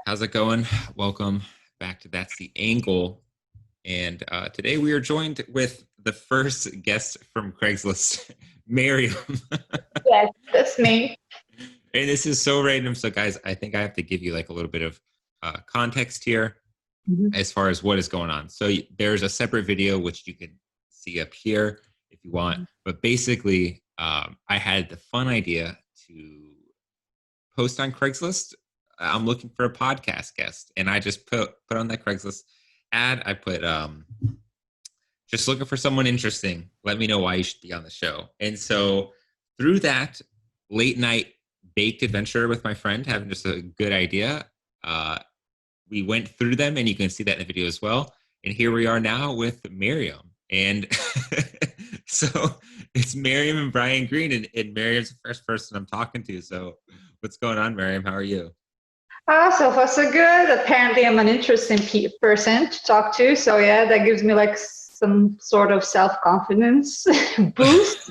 How's it going? Welcome back to That's the Angle. And today we are joined with the first guest from Craigslist, Mariam. Yes, that's me. And this is so random. So, guys, I think I have to give you like a little bit of context here Mhm. as far as what is going on. So, there's a separate video which you can see up here if you want. But basically, I had the fun idea to post on Craigslist. I'm looking for a podcast guest, and I just put on that Craigslist ad. I put just looking for someone interesting. Let me know why you should be on the show. And so through that late night baked adventure with my friend, having just a good idea, we went through them, and you can see that in the video as well. And here we are now with Mariam. And so it's Mariam and Brian Green, and Mariam's the first person I'm talking to. So what's going on, Mariam? How are you? So far so good. Apparently, I'm an interesting person to talk to. So yeah, that gives me like some sort of self-confidence boost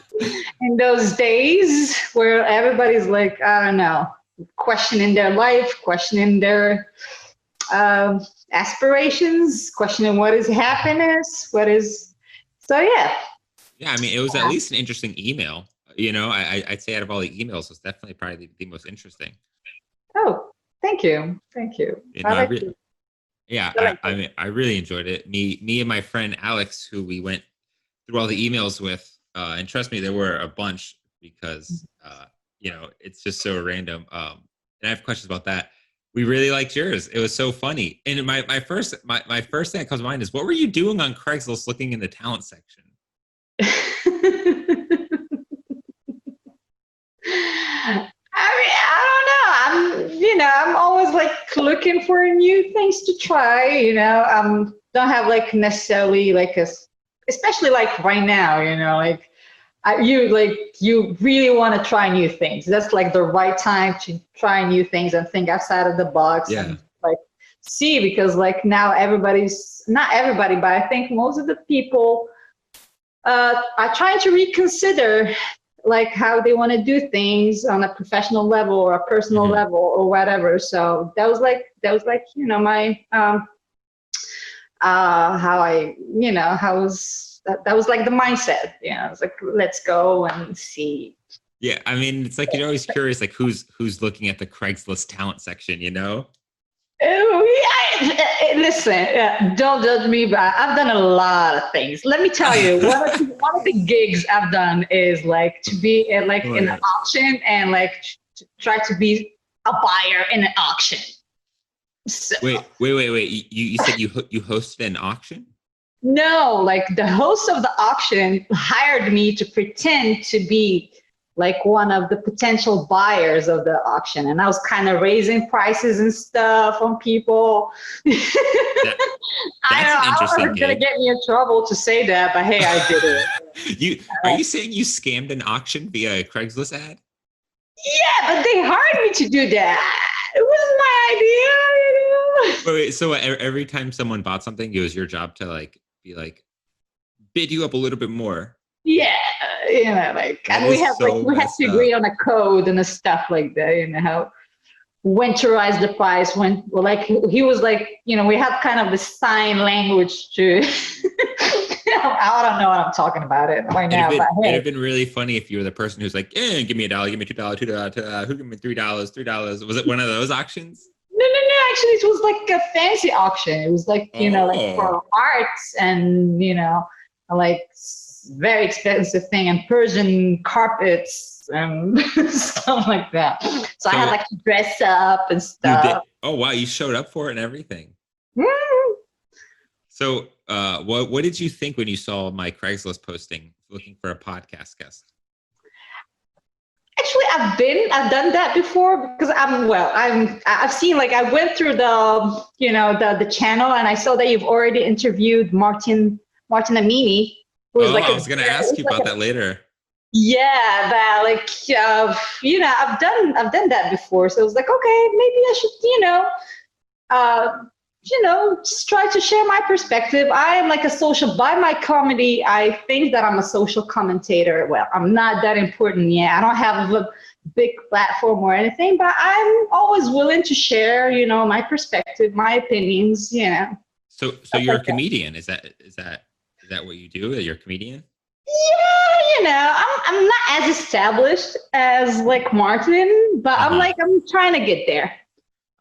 in those days where everybody's like, I don't know, questioning their life, questioning their aspirations, questioning what is happiness, what is. So yeah. Yeah, I mean, it was at least an interesting email. I'd say out of all the emails, it's definitely probably the most interesting. Oh, thank you, thank you. You I know, like it. yeah, I like I it. mean, I really enjoyed it. Me and my friend Alex, who we went through all the emails with, and trust me, there were a bunch because it's just so random. And I have questions about that. We really liked yours. It was so funny. And my first thing that comes to mind is, what were you doing on Craigslist looking in the talent section? I mean, I don't know. I'm always like looking for new things to try. Don't have like necessarily like especially like right now. You really want to try new things. That's like the right time to try new things and think outside of the box Yeah. and like see, because like now everybody's not everybody, but I think most of the people are trying to reconsider like how they want to do things on a professional level or a personal Hmm. level or whatever. So that was like my how I how was that was like the mindset. It's like, let's go and see. Yeah, I mean, it's like you're always curious, like who's looking at the Craigslist talent section, you know? Oh, yeah. Listen, don't judge me, but I've done a lot of things. Let me tell you, one of the gigs I've done is like to be like in an What? auction and like to try to be a buyer in an auction. So, Wait. You said you hosted an auction? no, like the host of the auction hired me to pretend to be like one of the potential buyers of the auction, and I was kind of raising prices and stuff on people. That I that's don't an know, I don't know interesting if it's gonna gig. get me in trouble to say that, but hey, I did it. You are you saying you scammed an auction via a Craigslist ad? Yeah, but they hired me to do that. It wasn't my idea. So every time someone bought something, it was your job to like be like bid you up a little bit more. Yeah, like, That and we have is like so we have to messed agree up. on a code and a stuff like that. How when to rise the price, when well, like he was like, we had kind of the sign language to. I don't know what I'm talking about it right now, but It'd hey. have been really funny if you were the person who's like, give me $1, give me $2, $2, who give me $3, $3. Was it one of those auctions? No, no, no. Actually, it was like a fancy auction. It was like, like Oh, for arts and, like very expensive thing and Persian carpets and stuff like that. So I had so like to dress up and you did. stuff. Oh wow, you showed up for it and everything. Mm. So, what did you think when you saw my Craigslist posting looking for a podcast guest? Actually, I've done that before because I've seen like I went through the channel and I saw that you've already interviewed Martin Amini, who is Oh, like I was gonna ask you about a that later. yeah, that like I've done that before, so I was like, okay, maybe I should uh, just try to share my perspective. I am like a social, by my comedy, I think that I'm a social commentator. Well, I'm not that important yet. I don't have big platform or anything, but I'm always willing to share, my perspective, my opinions, So stuff you're a like that. comedian. Is that what you do? You're a comedian? Yeah, I'm not as established as like Martin, but Uh-huh. I'm trying to get there.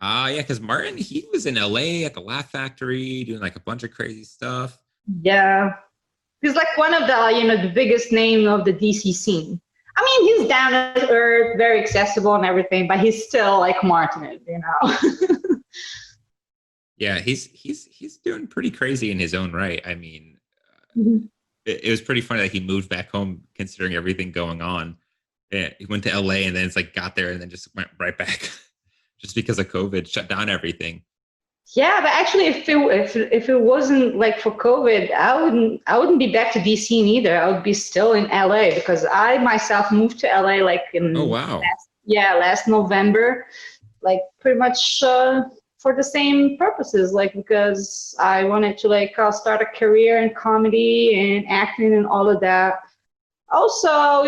Yeah, because Martin, he was in LA at the Laugh Factory doing like a bunch of crazy stuff. Yeah. He's like one of the, the biggest name of the DC scene. I mean, he's down to earth, very accessible and everything, but he's still like Martin. Yeah, he's doing pretty crazy in his own right. I mean, Mhm. it was pretty funny that he moved back home considering everything going on. Yeah, he went to LA and then it's like got there and then just went right back just because of COVID, shut down everything. Yeah, but actually, if it wasn't like for COVID, I wouldn't be back to DC neither. I would be still in LA because I myself moved to LA like Oh in wow. last November, like pretty much for the same purposes, like because I wanted to like start a career in comedy and acting and all of that. Also,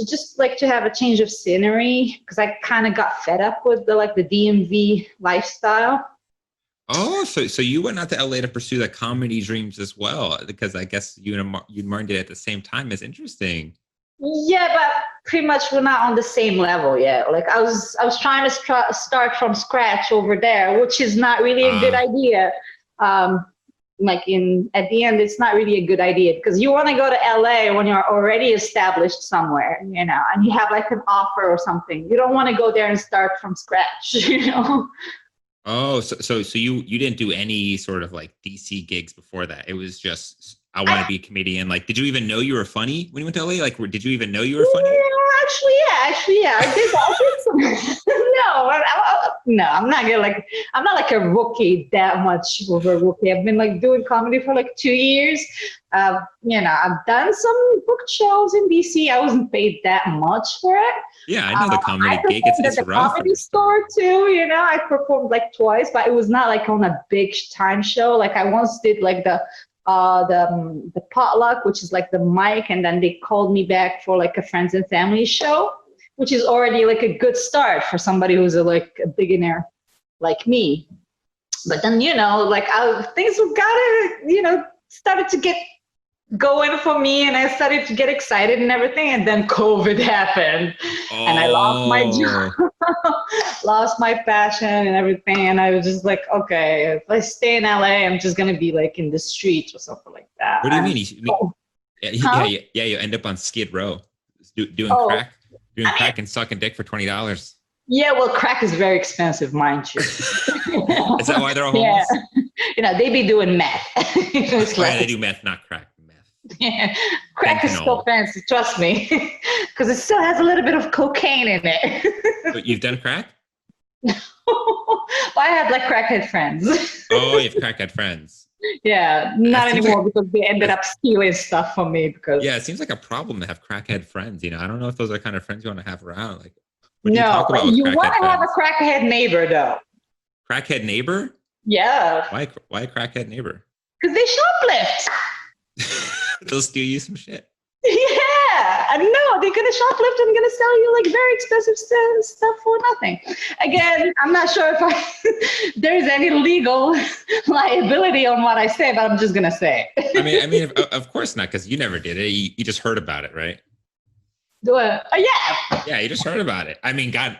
just like to have a change of scenery because I kind of got fed up with the DMV lifestyle. Oh, so you went out to LA to pursue the comedy dreams as well, because I guess you and Martin did it at the same time. Is interesting. Yeah, but pretty much we're not on the same level yet. Like I was trying to start from scratch over there, which is not really a good Ah, idea. Um, like in at the end, it's not really a good idea because you want to go to LA when you're already established somewhere, and you have like an offer or something. You don't want to go there and start from scratch. oh, so you didn't do any sort of like DC gigs before that. It was just I want to I be a comedian. Like, did you even know you were funny when you went to LA? Like, did you even know you were funny? Yeah, actually, yeah. I did some. No, no, I'm not like a rookie that much of a rookie. I've been like doing comedy for like 2 years. I've done some booked shows in DC. I wasn't paid that much for it. Yeah, I know the I comedy gig. It's performed at it's the rough when comedy you're starting. store too. I performed like twice, but it was not like on a big time show. Like I once did like the potluck, which is like the mic, and then they called me back for like a friends and family show, which is already like a good start for somebody who's like a beginner like me. But then like things started to get going for me, and I started to get excited and everything, and then COVID happened, and I lost my Oh, job, lost my passion and everything, and I was just like, okay, if I stay in LA, I'm just gonna be like in the streets or something like that. what do you mean? And oh, Yeah, huh? yeah. You end up on Skid Row, Oh, doing I mean, crack and sucking dick for $20. yeah, well, crack is very expensive, mind you. Is that why they're all Yeah, homeless? they be doing meth. It's Oh yeah, less they do expensive. meth, not crack. Meth, Yeah. Crack is still fentanyl. fancy, trust me, because it still has a little bit of cocaine in it. But you've done crack? Well, I had like crackhead friends. Oh, you've crackhead friends. Yeah, That not seems anymore like because they ended that, up stealing stuff from me because yeah, it seems like a problem to have crackhead friends. I don't know if those are the kind of friends you want to have around. Like, what do you no, talk but about with you want crackhead to have a friends? crackhead neighbor though. Crackhead neighbor? Yeah, Why a crackhead neighbor? because they shoplift. They'll steal you some shit. Yeah, I know they're gonna shoplift and gonna sell you like very expensive stuff for nothing. Again, I'm not sure if there's any legal liability on what I say, but I'm just gonna say. Of course not, because you never did it. You just heard about it, right? Yeah, Yeah, you just heard about it. I mean, God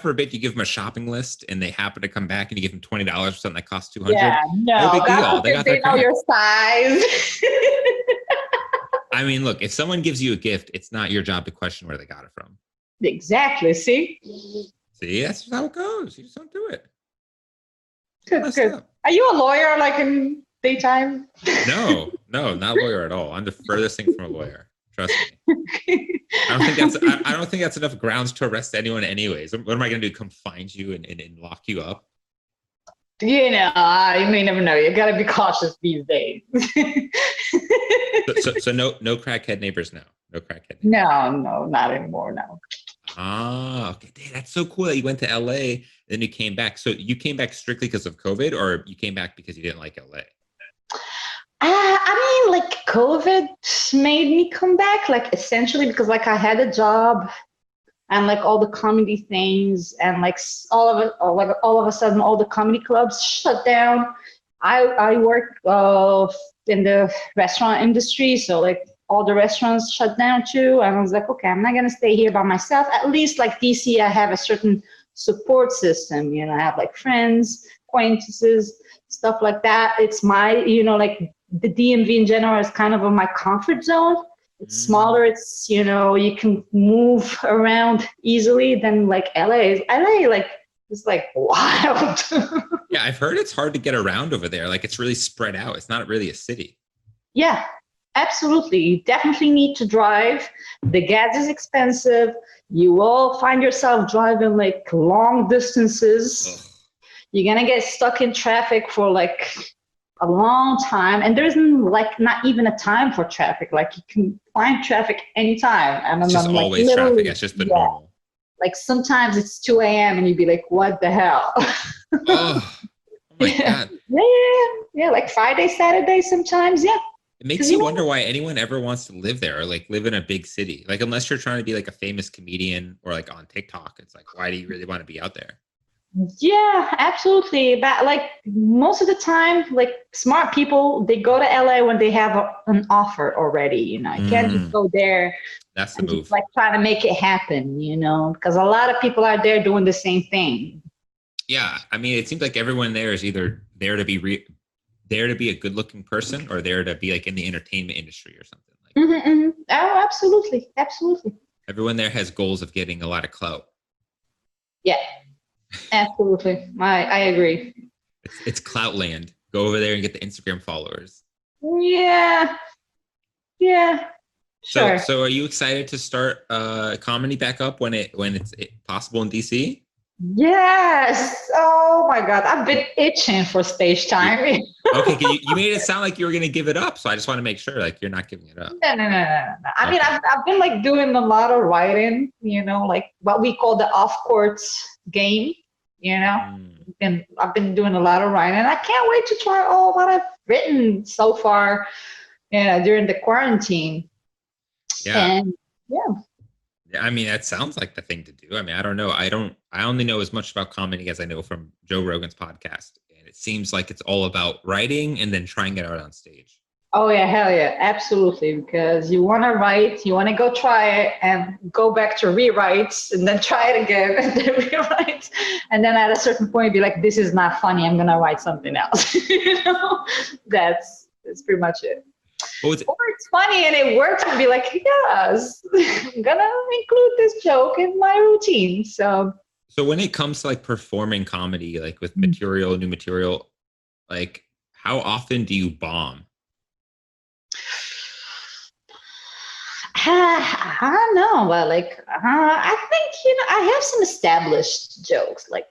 forbid you give them a shopping list and they happen to come back and you give them $20 for something that costs 200. yeah, No no, big God deal. They forbid got their they know crack. your size. I mean, look, if someone gives you a gift, it's not your job to question where they got it from. Exactly. See, See, that's just how it goes. You just don't do it. good, Messed good. up. Are you a lawyer, like in daytime? No, no, not a lawyer at all. I'm the furthest thing from a lawyer. Trust me. I don't think that's enough grounds to arrest anyone anyways. What am I gonna do? Come find you and lock you up? You may never know. You gotta be cautious these days. So no crackhead neighbors now. No crackhead neighbors. No, no, not anymore. No. Ah, okay. Dang, that's so cool that you went to LA, then you came back. So you came back strictly because of COVID, or you came back because you didn't like LA? I mean, like COVID made me come back, like essentially because like I had a job. and like all the comedy things, and like all of a sudden all the comedy clubs shut down. I work in the restaurant industry, so like all the restaurants shut down too. And I was like, okay, I'm not gonna stay here by myself. At least like DC, I have a certain support system. You know, I have like friends, acquaintances, stuff like that. It's my, like the DMV in general is kind of my comfort zone. It's smaller. It's, you can move around easily than like LA. LA, like, it's like wild. Yeah, I've heard it's hard to get around over there. Like, it's really spread out. It's not really a city. Yeah, absolutely. You definitely need to drive. The gas is expensive. You will find yourself driving like long distances. Ugh. You're going to get stuck in traffic for like a long time. And there isn't like not even a time for traffic. Like you can find traffic anytime. And It's just I'm always like, traffic. It's just the normal. Like sometimes it's 2 a.m. and you'd be like, what the hell? Oh my God. Yeah. Like Friday, Saturday sometimes. Yeah. It makes you wonder why anyone ever wants to live there or like live in a big city. Like, unless you're trying to be like a famous comedian or like on TikTok, it's like, why do you really want to be out there? Yeah, absolutely. But like most of the time, like smart people, they go to LA when they have an offer already. You can't just go there. That's the and move. just, like trying to make it happen, because a lot of people are there doing the same thing. Yeah, I mean, it seems like everyone there is either there to be there to be a good-looking person or there to be like in the entertainment industry or something. Like, Oh, absolutely, absolutely. everyone there has goals of getting a lot of clout. Yeah, absolutely. I agree. It's clout land. Go over there and get the Instagram followers. Yeah. Sure. So are you excited to start comedy back up when it's possible in DC? Yes. Oh my God, I've been itching for stage time. Okay, you made it sound like you were gonna give it up, so I just want to make sure like you're not giving it up. No. I mean, I've been like doing a lot of writing, like what we call the off-court game, and I've been doing a lot of writing. I can't wait to try all what I've written so far, during the quarantine. Yeah. And yeah. I mean, that sounds like the thing to do. I mean, I don't know. I only know as much about comedy as I know from Joe Rogan's podcast. And it seems like it's all about writing and then trying it out on stage. Oh yeah, hell yeah, absolutely. Because you want to write, you want to go try it and go back to rewrites and then try it again and then rewrite. And then at a certain point be like, this is not funny. I'm going to write something else. That's pretty much it. Or it's funny and it works and be like, yes, I'm going to include this joke in my routine. So when it comes to like performing comedy, like with new material, like how often do you bomb? I don't know, but like, I think, I have some established jokes, like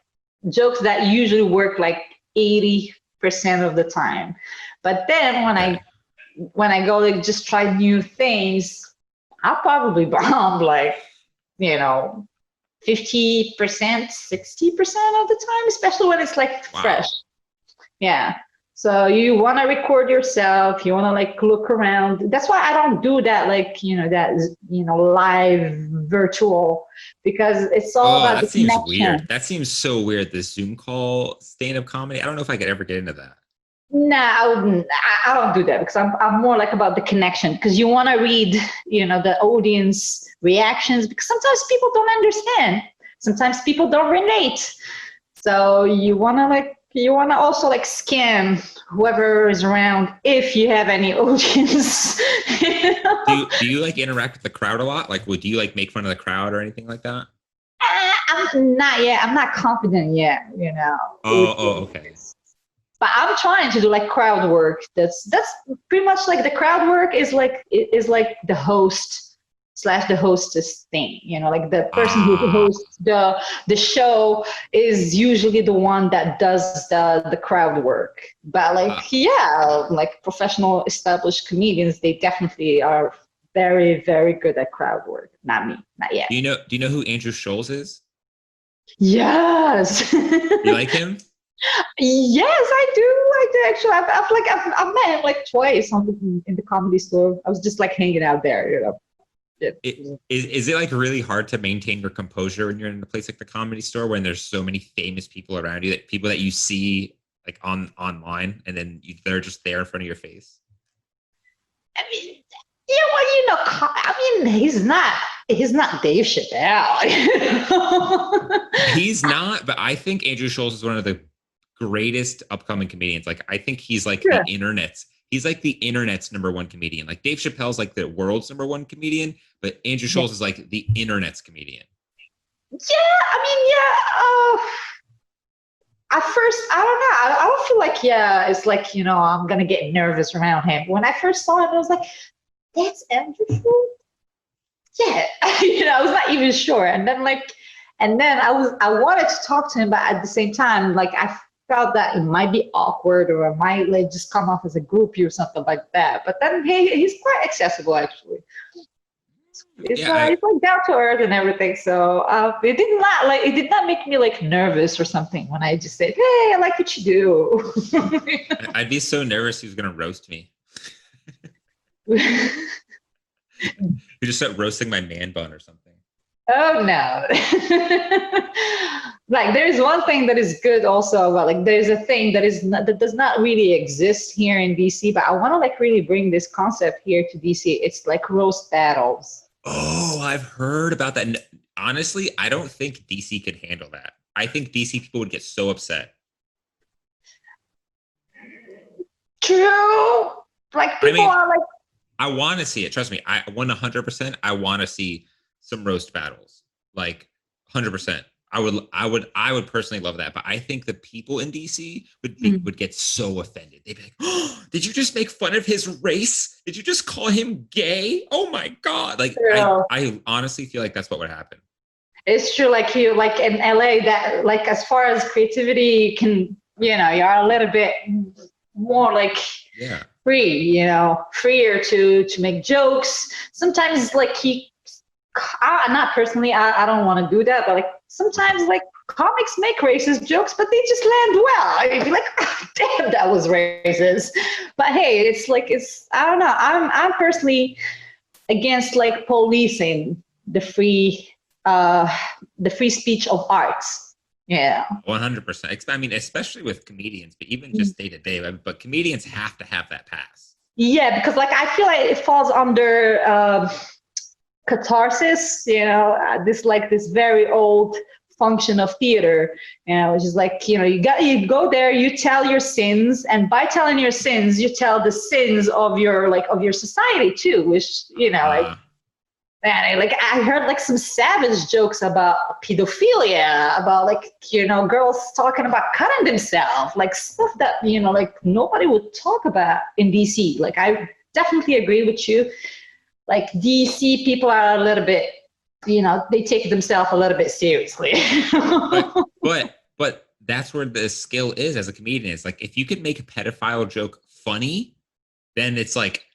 jokes that usually work like 80% of the time. But then when I go like just try new things, I'll probably bomb like, 50%, 60% of the time, especially when it's like fresh. Yeah. So you want to record yourself, you want to like look around. That's why I don't do that, like, live virtual, because it's all about that the seems connection. weird. That seems so weird. The Zoom call stand-up comedy. I don't know if I could ever get into that. No, I don't do that because I'm more like about the connection, because you want to read, the audience reactions, because sometimes people don't understand. Sometimes people don't relate. So you want to also like scan whoever is around if you have any audience. Do you like interact with the crowd a lot? Like, would you like make fun of the crowd or anything like that? I'm not yet. I'm not confident yet, Oh, okay. But I'm trying to do like crowd work. That's pretty much like the crowd work is like the host / the hostess thing. Like the person who hosts the show is usually the one that does the crowd work. But like professional established comedians, they definitely are very, very good at crowd work. Not me, not yet. Do you know who Andrew Scholes is? Yes. You like him? Yes, I do actually. I've met him like twice in the Comedy Store. I was just like hanging out there, Is it like really hard to maintain your composure when you're in a place like the Comedy Store when there's so many famous people around you, that people that you see like online, and then they're just there in front of your face? I mean, yeah, well, I mean, he's not Dave Chappelle. He's not, but I think Andrew Schulz is one of the greatest upcoming comedians. Like, I think he's like Sure. he's like the internet's number one comedian. Like Dave Chappelle's like the world's number one comedian, but Andrew Yeah. Schulz is like the internet's comedian. Yeah, I mean, yeah. At first, I don't know. I don't feel like, yeah, it's like, I'm going to get nervous around him. When I first saw him, I was like, that's Andrew Schulz? Yeah. I was not even sure. And then I wanted to talk to him, but at the same time, like, I felt that it might be awkward, or it might like just come off as a groupie or something like that. But then he's quite accessible, actually. It's like down to earth and everything. So it did not make me like nervous or something when I just said, "Hey, I like what you do." I'd be so nervous he was gonna roast me. You just start roasting my man bun or something. Oh no. Like, there's one thing that is good also about, like, there's a thing that does not really exist here in DC, but I want to like really bring this concept here to DC. It's like roast battles. Oh, I've heard about that. Honestly, I don't think DC could handle that. I think DC people would get so upset. True. Like, people are like, I want to see it. Trust me. I 100%. I want to see some roast battles. Like 100%. I would personally love that. But I think the people in DC would get so offended. They'd be like, "Oh, did you just make fun of his race? Did you just call him gay? Oh my God!" Like, I honestly feel like that's what would happen. It's true. Like, you, like in LA, that like, as far as creativity can, you're a little bit more like free, freer to make jokes. Sometimes like not personally, I don't want to do that, but like sometimes like comics make racist jokes, but they just land well. I'd be like, oh, damn, that was racist. But hey, I don't know. I'm personally against like policing the free speech of arts. Yeah. 100%. I mean, especially with comedians, but even just day to day. But comedians have to have that pass. Yeah, because like I feel like it falls under catharsis. This very old function of theater. Which is like, you go there, you tell your sins, and by telling your sins, you tell the sins of your society too. Which like I heard like some savage jokes about pedophilia, about like, girls talking about cutting themselves, like stuff that, like nobody would talk about in DC. Like, I definitely agree with you. Like, DC people are a little bit, they take themselves a little bit seriously. but that's where the skill is as a comedian. It's like, if you could make a pedophile joke funny, then it's like,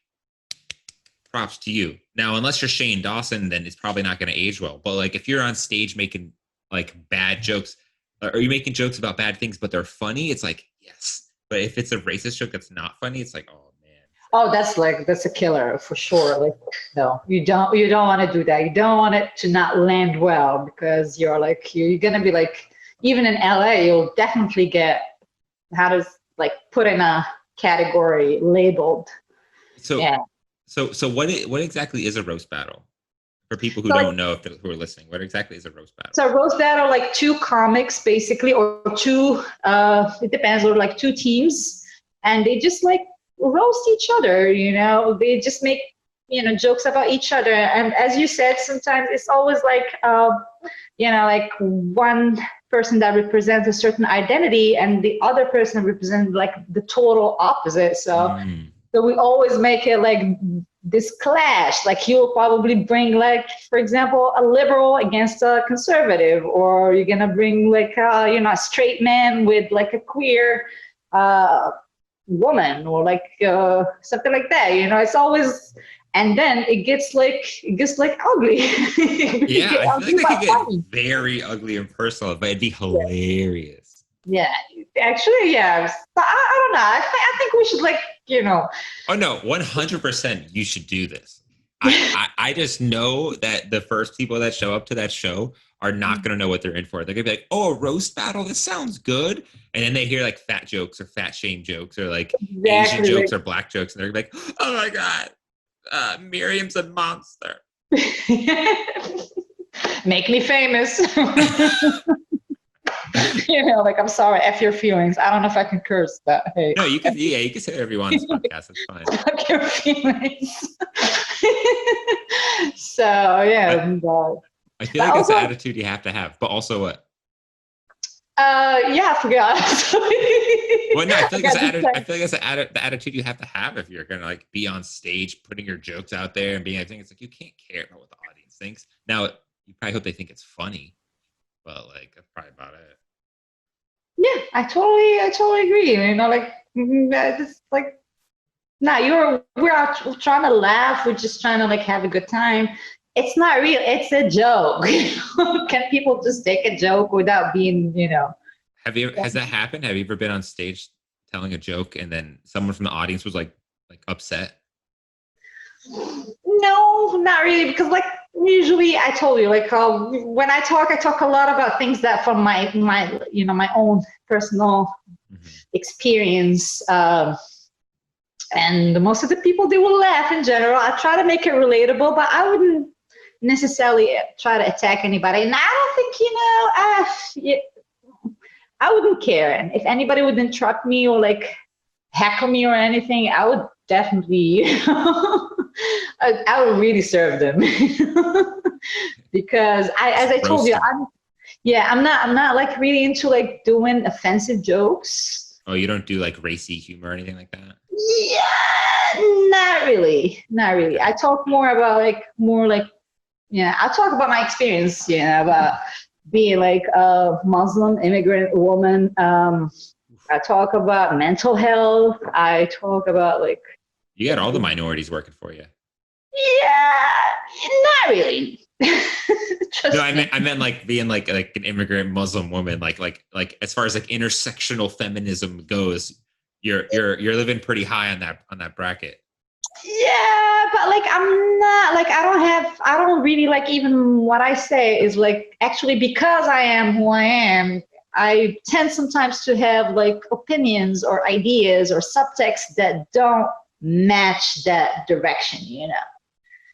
props to you. Now, unless you're Shane Dawson, then it's probably not going to age well. But like, if you're on stage making like bad jokes, or you're making jokes about bad things, but they're funny, it's like, yes. But if it's a racist joke that's not funny, it's like, oh man. Oh, that's a killer for sure. Like, no, you don't want to do that. You don't want it to not land well, because you're going to be like, even in LA, you'll definitely get put in a category labeled. So, yeah. So what exactly is a roast battle? For people who don't know, who are listening, what exactly is a roast battle? So roast battle, like two comics basically, or two, it depends, or like two teams, and they just like roast each other, they just make, jokes about each other. And as you said, sometimes it's always like, like one person that represents a certain identity and the other person represents like the total opposite. So we always make it like this clash. Like, you'll probably bring, like, for example, a liberal against a conservative, or you're gonna bring like a straight man with like a queer woman, or like something like that. It's always, and then it gets like ugly. Yeah, I feel like they could get very ugly and personal, but it'd be hilarious. Yeah, actually, yeah. But I don't know. I think we should, like, Oh no, 100%. You should do this. I just know that the first people that show up to that show are not going to know what they're in for. They're going to be like, oh, a roast battle? This sounds good. And then they hear like fat jokes or fat shame jokes or like Asian Exactly. jokes or black jokes. And they're going to be like, oh my God, Miriam's a monster. Make me famous. Like, I'm sorry, F your feelings. I don't know if I can curse, but hey. No, you can say whatever you want on this podcast. It's fine. Fuck your feelings. So, yeah. I feel like it's the attitude you have to have, but also what? Yeah, I forgot. Well, no, I feel like it's the attitude you have to have if you're gonna like be on stage, putting your jokes out there and being. I think it's like you can't care about what the audience thinks. Now, you probably hope they think it's funny, but like that's probably about it. Yeah, I totally agree. Like it's like, nah, we're out trying to laugh. We're just trying to like have a good time. It's not real. It's a joke. Can people just take a joke without being, Has that happened? Have you ever been on stage telling a joke and then someone from the audience was like upset? No, not really, because like usually I told you, like when I talk a lot about things that from my my own personal experience, and most of the people, they will laugh in general. I try to make it relatable, but I wouldn't necessarily try to attack anybody. And I don't think I wouldn't care. And if anybody would interrupt me or like heckle me or anything, I would definitely, I would really serve them. Because as I told you, I'm not like really into like doing offensive jokes. Oh, you don't do like racy humor or anything like that? Yeah, not really. I talk more about I talk about my experience, about being like a Muslim immigrant woman. I talk about mental health. I talk about like. You got all the minorities working for you. Yeah, not really. No, I meant like being like an immigrant Muslim woman, like as far as like intersectional feminism goes, you're living pretty high on that bracket. Yeah, but like I'm not like I don't really like, even what I say is like, actually, because I am who I am, I tend sometimes to have like opinions or ideas or subtext that don't match that direction,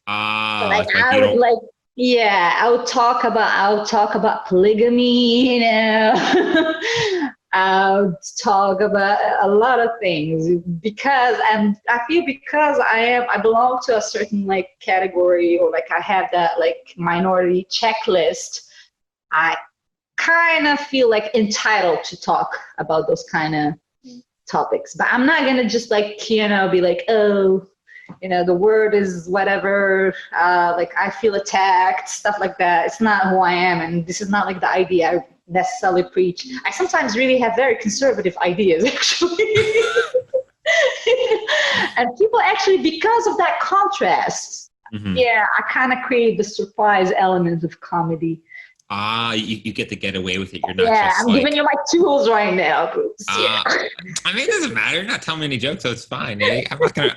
Like I would like, yeah, I would talk about polygamy, I would talk about a lot of things because I feel because I belong to a certain like category, or like I have that like minority checklist. I kind of feel like entitled to talk about those kind of topics, but I'm not gonna just like be like, oh, the word is whatever, like I feel attacked, stuff like that. It's not who I am, and this is not like the idea I necessarily preach. I sometimes really have very conservative ideas, actually. And people actually, because of that contrast, I kind of create the surprise element of comedy. You get to get away with it. You're not just I'm giving you my tools right now, Bruce. I mean, it doesn't matter. You're not telling me any jokes, so it's fine.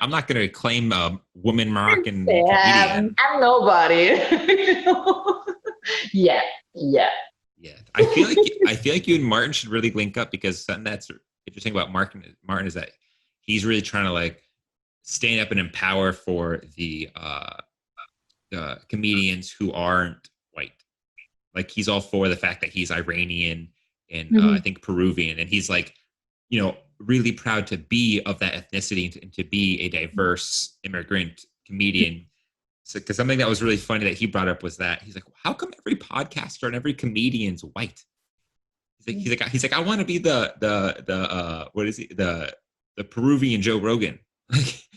I'm not gonna claim a woman Moroccan comedian. I'm nobody. Yeah. I feel like you and Martin should really link up, because something that's interesting about Martin is that he's really trying to like stand up and empower for the comedians who aren't white. Like he's all for the fact that he's Iranian and I think Peruvian, and he's like, really proud to be of that ethnicity and to be a diverse immigrant comedian. So, because something that was really funny that he brought up was that he's like, how come every podcaster and every comedian's white? He's like, I want to be the what is he, the Peruvian Joe Rogan.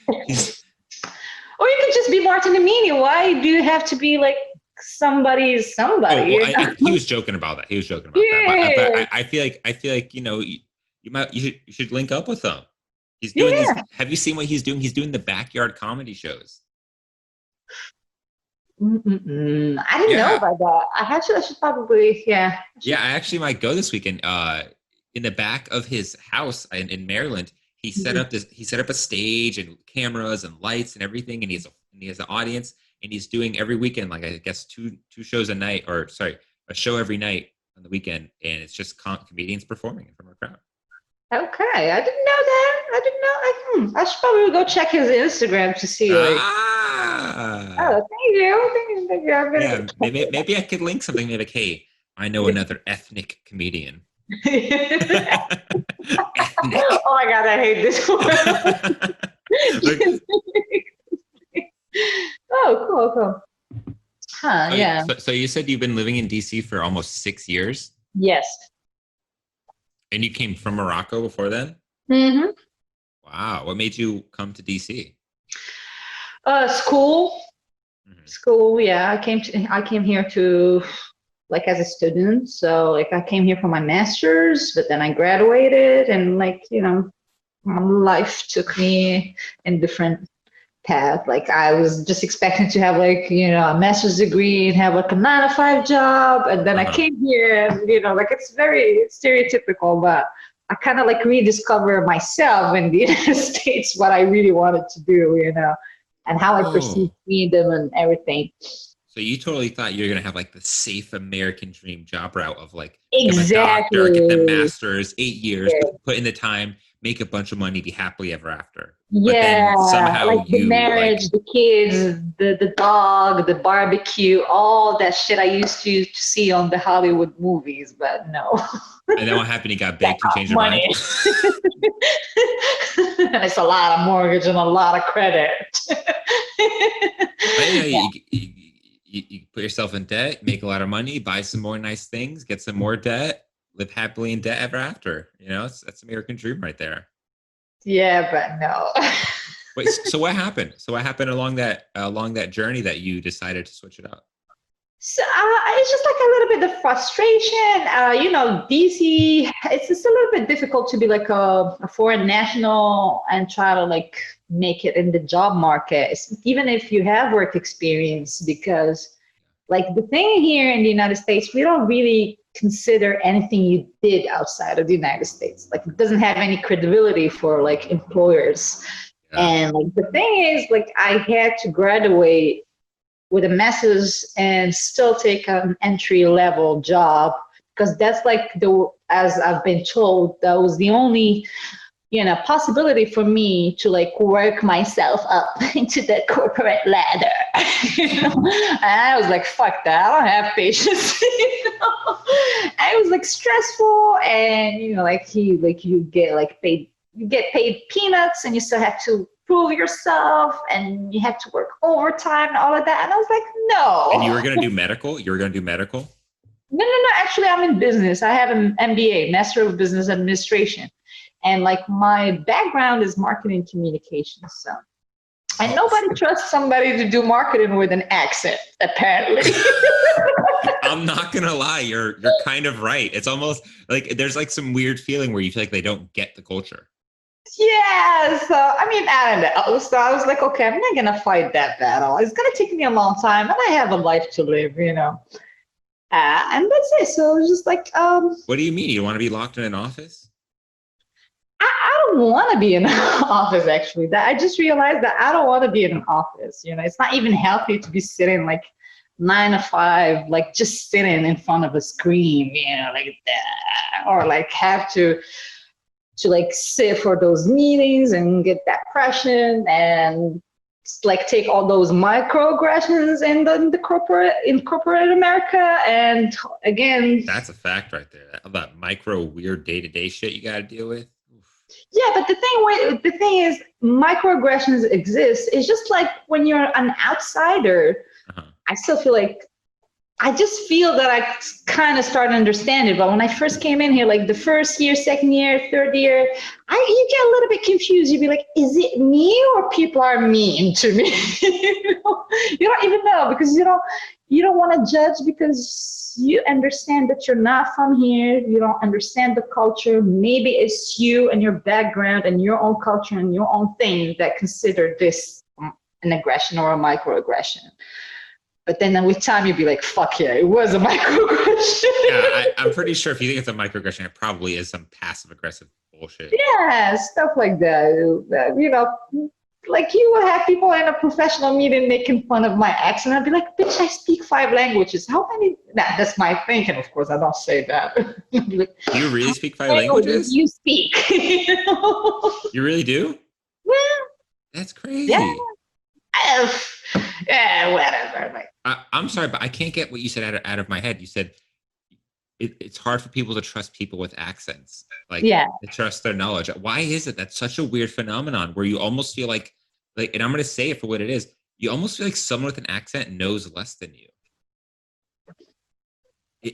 Or you can just be Martin Amini. Why do you have to be like somebody? Oh, well, he was joking about that. That. But I feel like you should link up with him. He's doing these. Have you seen what he's doing? He's doing the backyard comedy shows. I didn't know about that. I should probably, yeah. I actually might go this weekend. In the back of his house in Maryland, he set up a stage and cameras and lights and everything, and he has an audience, and he's doing every weekend, like I guess two shows a night, or sorry, a show every night on the weekend, and it's just comedians performing in front of a crowd. Okay, I didn't know that. I didn't know. I should probably go check his Instagram to see. Like, Ah, oh, thank you. Thank you. I'm gonna yeah, go check maybe I could link something like, hey, I know another ethnic comedian. it. Ethnic. Oh my god, I hate this word. Like, Oh, cool. Huh, yeah. so you said you've been living in DC for almost 6 years, Yes. and you came from Morocco before then? Mm-hmm. Wow. What made you come to DC? School. Mhm. School, yeah. I came here to like as a student. So like I came here for my master's, but then I graduated and like, my life took me in different path. Like I was just expecting to have like, a master's degree and have like a 9 to 5 job. And then I came here and, like it's very stereotypical, but I kind of like rediscover myself in the United States, what I really wanted to do, and how I perceive freedom and everything. So you totally thought you were gonna have like the safe American dream job route of like become a Exactly. doctor, get the master's, 8 years, Yeah. put in the time, make a bunch of money, be happily ever after. Yeah, But then somehow like the marriage, the kids, the dog, the barbecue, all that shit I used to see on the Hollywood movies, but no. And then what happened? You got baked and changed your Money. mind. It's a lot of mortgage and a lot of credit. But yeah, you put yourself in debt, make a lot of money, buy some more nice things, get some more debt, live happily in debt ever after. That's American dream right there. Yeah, but no. Wait, so what happened? So what happened along that journey that you decided to switch it up? So it's just like a little bit of frustration. DC, it's just a little bit difficult to be like a foreign national and try to like make it in the job market, even if you have work experience, because like the thing here in the United States, we don't really consider anything you did outside of the United States. Like it doesn't have any credibility for like employers. Yeah. And like the thing is, like I had to graduate with a master's and still take an entry level job, because that's like as I've been told, that was the only possibility for me to like work myself up into the corporate ladder. And I was like, fuck that, I don't have patience. And it was like stressful, and you get paid peanuts, and you still have to prove yourself, and you have to work overtime and all of that. And I was like, no. And you were going to do medical? No. Actually, I'm in business. I have an MBA, Master of Business Administration. And like my background is marketing communications. So, and nobody trusts somebody to do marketing with an accent, apparently. I'm not going to lie. You're kind of right. It's almost like there's like some weird feeling where you feel like they don't get the culture. Yeah, so I mean, I don't know. So I was like, okay, I'm not gonna fight that battle. It's gonna take me a long time, and I have a life to live, and that's it. So it was just like, what do you mean? You want to be locked in an office? I don't want to be in an office. Actually, that I just realized that I don't want to be in an office. It's not even healthy to be sitting like 9 to 5, like just sitting in front of a screen, like that, or like have to like sit for those meetings and get that pressure and like take all those microaggressions in the corporate America. And again, that's a fact right there. That micro weird day-to-day shit you got to deal with. Yeah, but the thing is, microaggressions exist. It's just like when you're an outsider, I still feel like I just feel that I kind of started to understand it. But when I first came in here, like the first year, second year, third year, you get a little bit confused. You'd be like, is it me or people are mean to me? You don't even know, because you don't want to judge, because you understand that you're not from here. You don't understand the culture. Maybe it's you and your background and your own culture and your own thing that consider this an aggression or a microaggression. But then with time, you'd be like, fuck yeah, it was a microaggression. Yeah, I'm pretty sure if you think it's a microaggression, it probably is some passive aggressive bullshit. Yeah, stuff like that. like you will have people in a professional meeting making fun of my accent. I'd be like, bitch, I speak 5 languages. How many? Nah, that's my thinking. Of course, I don't say that. Like, Do you really speak 5 languages languages? you speak? You know? You really do? Well, That's yeah, crazy. yeah, whatever. Like, I'm sorry, but I can't get what you said out of my head. You said it's hard for people to trust people with accents, like yeah. to trust their knowledge. Why is it that's such a weird phenomenon where you almost feel like, and I'm going to say it for what it is, you almost feel like someone with an accent knows less than you.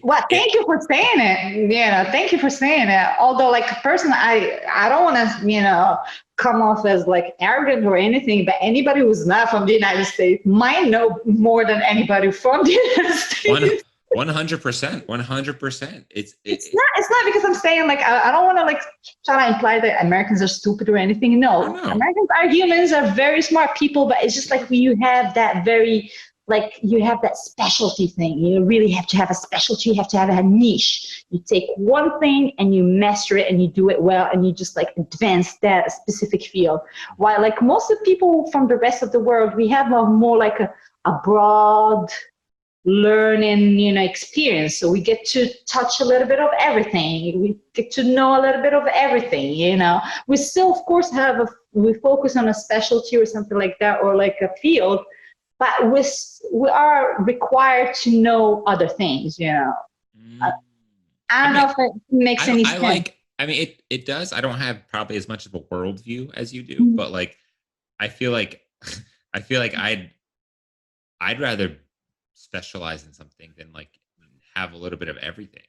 Well, thank you for saying it. Thank you for saying it. Although, like a person, I don't want to, come off as like arrogant or anything. But anybody who's not from the United States might know more than anybody from the United States. 100%, 100%. It's not because I'm saying like I don't want to like try to imply that Americans are stupid or anything. No, Americans are humans, are very smart people, but it's just like you have that very like you have that specialty thing. You really have to have a specialty. You have to have a niche. You take one thing and you master it and you do it well and you just like advance that specific field. While like most of the people from the rest of the world, we have a more like a broad learning experience, so we get to touch a little bit of everything, we get to know a little bit of everything. We still of course we focus on a specialty or something like that, or like a field, but we are required to know other things. I don't know if it makes any sense. It does. I don't have probably as much of a worldview as you do, but like I feel like I'd rather specialize in something than like have a little bit of everything.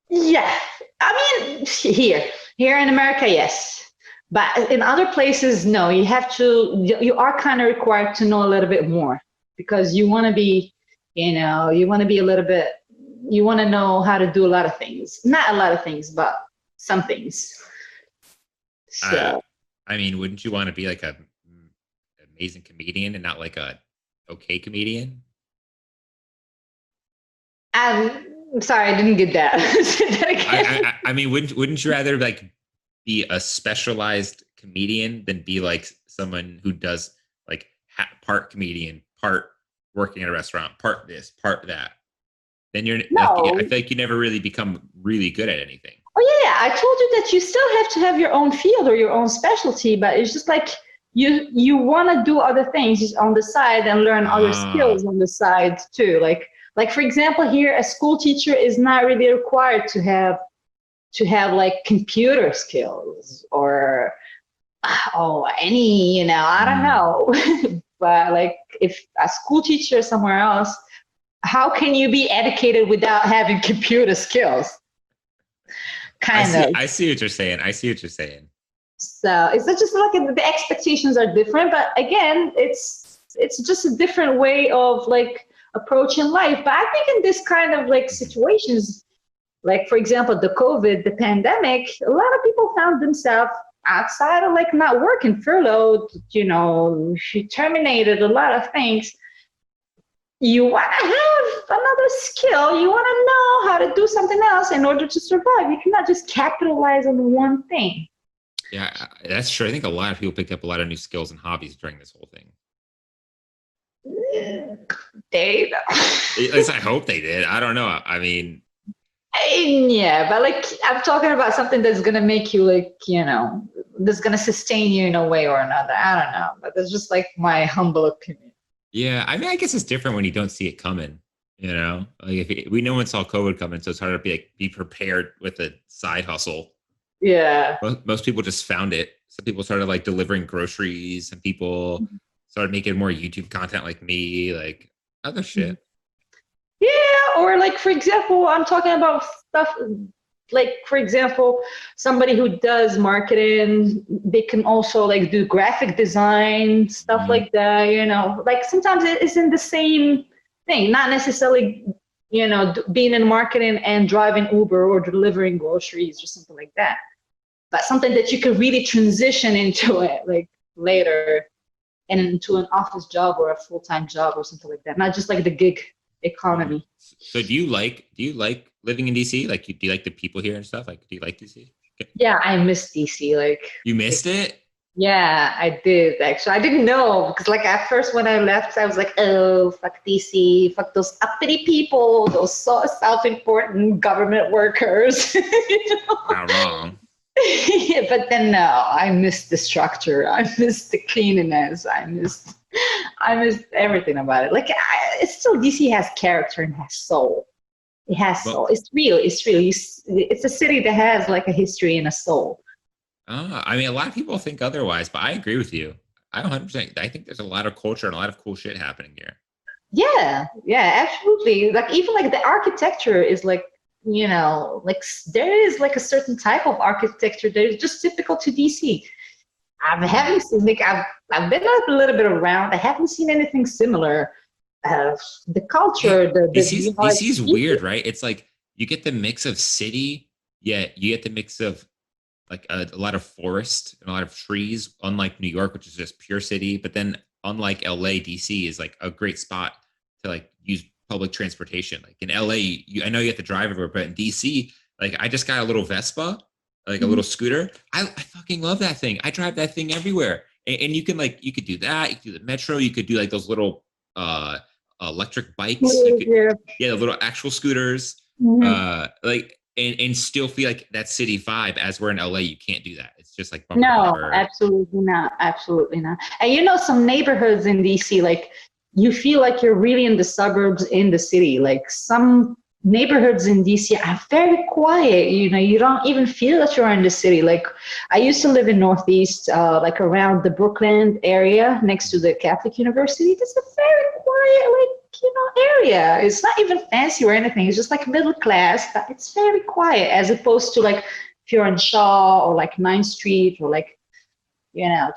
Yeah, I mean, here in America, yes, but in other places, no. You are kind of required to know a little bit more because you want to be, you want to be a little bit, you want to know how to do a lot of things. Not a lot of things, but some things. So, wouldn't you want to be like a amazing comedian and not like a okay comedian? I'm sorry, I didn't get that. Say that again. Wouldn't you rather like be a specialized comedian than be like someone who does like part comedian, part working at a restaurant, part this, part that? Then I feel like you never really become really good at anything. Oh yeah, I told you that you still have to have your own field or your own specialty, but it's just like you want to do other things on the side and learn other skills on the side too. Like for example, here a school teacher is not really required to have like computer skills or any I don't know. But like if a school teacher is somewhere else, how can you be educated without having computer skills? I see what you're saying. So it's just like the expectations are different, but again, it's just a different way of like approaching life. But I think in this kind of like situations, like for example, the pandemic, a lot of people found themselves outside of like not working, furloughed, she terminated a lot of things. You want to have another skill. You want to know how to do something else in order to survive. You cannot just capitalize on one thing. Yeah, that's true. I think a lot of people picked up a lot of new skills and hobbies during this whole thing. They At least I hope they did. I don't know. Yeah, but like I'm talking about something that's gonna make you like, that's gonna sustain you in a way or another. I don't know, but that's just like my humble opinion. Yeah, I guess it's different when you don't see it coming. Like we no one saw COVID coming, so it's hard to be prepared with a side hustle. Yeah. Most people just found it. Some people started like delivering groceries. Some people started making more YouTube content like me, like other shit. Yeah, or like for example, I'm talking about stuff like for example, somebody who does marketing, they can also like do graphic design, stuff like that, like sometimes it isn't the same thing, not necessarily, being in marketing and driving Uber or delivering groceries or something like that, but something that you could really transition into it like later and into an office job or a full-time job or something like that, not just like the gig economy. So do you like living in DC? Like, do you like the people here and stuff? Like, do you like DC? Yeah, I miss DC. Like, you missed it? Yeah, I did actually. I didn't know because, like, at first when I left, I was like, "Oh, fuck DC, fuck those uppity people, those so self-important government workers." You know? Not wrong. But then no, I missed the structure. I missed the cleanliness. I missed everything about it. Like, it's still DC has character and has soul. It has Well, soul. It's real. It's real. It's a city that has like a history and a soul. I mean, a lot of people think otherwise, but I agree with you. I 100%. I think there's a lot of culture and a lot of cool shit happening here. Yeah, yeah, absolutely. Like even like the architecture is like, like there is like a certain type of architecture that is just typical to DC. I haven't seen like I've been a little bit around. I haven't seen anything similar. The Yeah, culture, like, DC's weird, right? It's like you get the mix of city, yeah, you get the mix of like a lot of forest and a lot of trees, unlike New York, which is just pure city. But then, unlike LA, DC is like a great spot to like use public transportation. Like in LA, I know you have to drive everywhere, but in DC, like I just got a little Vespa, like a little scooter. I fucking love that thing. I drive that thing everywhere, and you can like you could do that. You could do the metro. You could do like those little uh electric bikes. You could, yeah. yeah, the little actual scooters. Mhm. Like and still feel like that city vibe. As we're in LA, you can't do that. It's just like bumper to No, bumper. absolutely not. Absolutely not. And some neighborhoods in DC, like you feel like you're really in the suburbs in the city. Like some neighborhoods in DC are very quiet. You don't even feel that you're in the city. Like I used to live in Northeast, like around the Brooklyn area next to the Catholic University. That's a very quiet, like, area. It's not even fancy or anything. It's just like middle class, but it's very quiet as opposed to like if you're in Shaw or like 9th Street or like,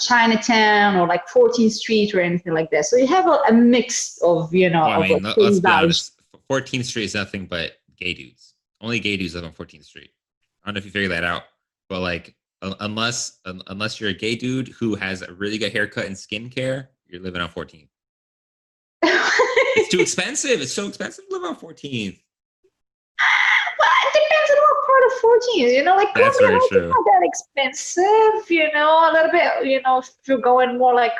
Chinatown or like 14th Street or anything like that. So you have a mix of, Well, I of mean, like let's city be vibes. honest. 14th Street is nothing but gay dudes. Only gay dudes live on 14th Street. I don't know if you figured that out, but like, unless you're a gay dude who has a really good haircut and skincare, you're living on 14th. It's too expensive. It's so expensive to live on 14th. Well, it depends on what part of 14. Like That's Columbia very Heights is true. not that expensive, a little bit, if you're going more like,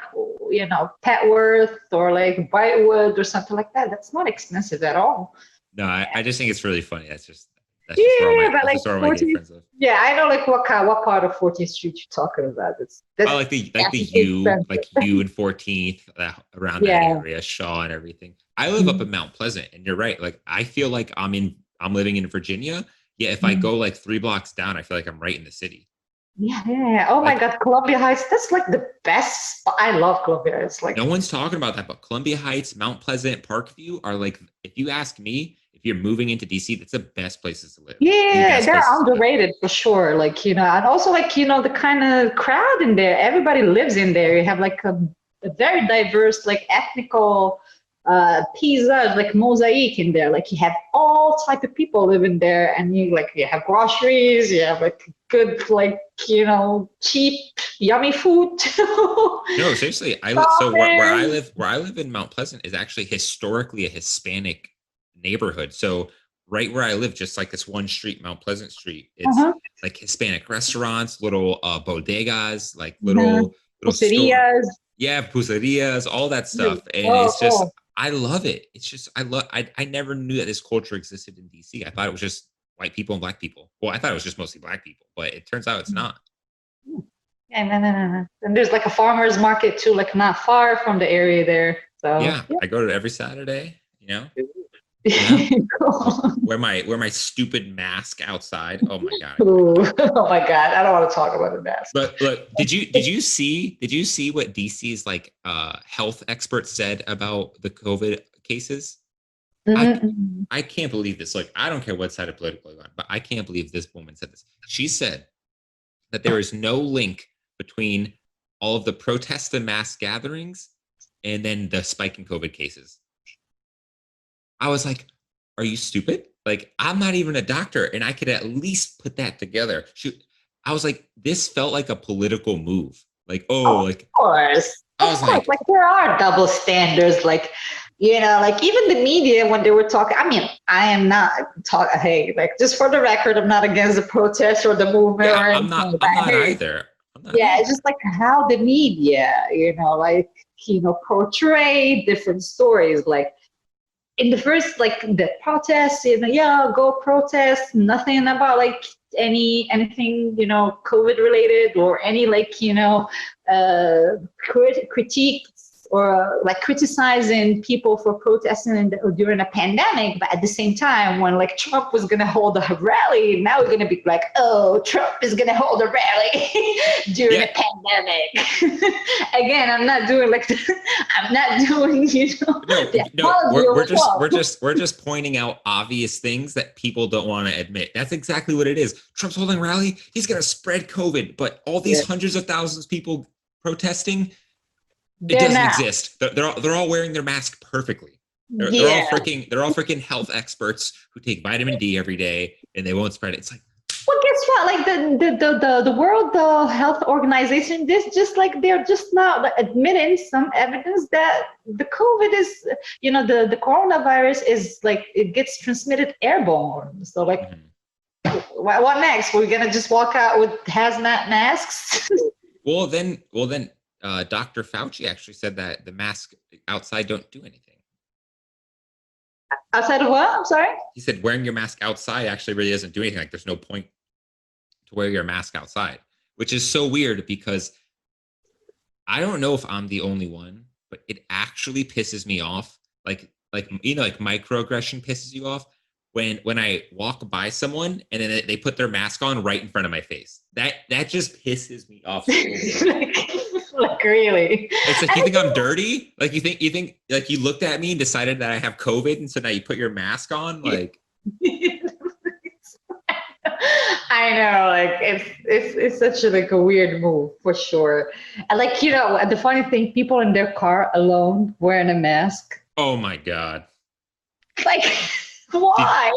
Petworth or like Brightwood or something like that, that's not expensive at all. No, I just think it's really funny. That's just where all Yeah, my but that's like just where all my gay 14th, friends live. yeah, I know like what part of 14th Street you're talking about. I That's like the U, expensive. like U and 14th, around that Yeah. area, Shaw and everything. I live up Mhm. in Mount Pleasant, and you're right. Like I feel like I'm living in Virginia. Yeah, if I Mhm. go like 3 blocks down, I feel like I'm right in the city. Yeah, yeah. Oh my Like God, Columbia Heights. That's like the best spot. I love Columbia Heights. no Like, one's talking about that, but Columbia Heights, Mount Pleasant, Parkview are like, if you ask me, if you're moving into DC, that's the best places to live. The yeah, best they're places to live. underrated for sure. Like, and also like, the kind of crowd in there. Everybody lives in there. You have like a very diverse, like ethnical pizza, like mosaic in there. Like you have all type of people living there, and you have groceries. You have like good, like, cheap, yummy food. No, seriously, so Shopping. where I live in Mount Pleasant is actually historically a Hispanic neighborhood. So right where I live, just like this one street, Mount Pleasant Street, it's Uh-huh. like Hispanic restaurants, little bodegas, like Uh-huh. little store, Pulserias. yeah, puzzerías, all that stuff, and Oh, it's just oh. I love it. It's just I never knew that this culture existed in DC. I thought it was just white people and black people. Well, I thought it was just mostly black people, but it turns out it's not. Yeah, no. And there's like a farmer's market too, like not far from the area there. So Yeah, I go to it every Saturday. You know, yeah. Cool. wear my stupid mask outside. Oh my god, I can't. Ooh. Oh my God, I don't want to talk about the mask. But look, did you see what DC's like health experts said about the COVID cases? I Mm-mm. I can't believe this. Like, I don't care what side of political you're on, but I can't believe this woman said this. She said that there is no link between all of the protests and mass gatherings and then the spike in COVID cases. I was like, are you stupid? Like, I'm not even a doctor, and I could at least put that together. Shoot, I was like, this felt like a political move. Like, oh, Of like course. I Of was course. like, Like there are double standards. Like, like even the media when they were talking, I mean, I am not talk hey, like just for the record, I'm not against the protest or the movement yeah, or anything like I'm that. not Hey, either. I'm not Yeah, mad. it's just like how the media, like, portray different stories. Like in the first, like the protests, yeah, go protest, nothing about like anything, COVID related, or any like, critiques, or like criticizing people for protesting during a pandemic. But at the same time, when like Trump was gonna hold a rally, now we're gonna be like, oh, Trump is gonna hold a rally during Yeah, a pandemic. Again, I'm not doing like I'm not doing, no, the no, apology of Trump. we're just pointing out obvious things that people don't want to admit. That's exactly what it is. Trump's holding a rally. He's gonna spread COVID, but all these Yeah. hundreds of thousands of people protesting, it They're doesn't not. exist. They're all wearing their mask perfectly. Yeah. They're all freaking health experts who take vitamin D every day and they won't spread it. It's like, Well, guess what? Like the World Health Organization, this just like they're just now like, admitting some evidence that the COVID is, the coronavirus is like it gets transmitted airborne. So like, what next? We're gonna just walk out with hazmat masks? well then, Dr. Fauci actually said that the mask outside don't do anything. Outside of what? I'm sorry. He said wearing your mask outside actually really doesn't do anything. Like there's no point to wear your mask outside, which is so weird because I don't know if I'm the only one, but it actually pisses me off. Like like microaggression pisses you off when I walk by someone and then they put their mask on right in front of my face. That just pisses me off so bad. Like really? It's like you think I'm dirty? Like you think like you looked at me and decided that I have COVID, and so now you put your mask on? Like I know, like it's such a like a weird move for sure. And like the funny thing, people in their car alone wearing a mask. oh my god. Like why?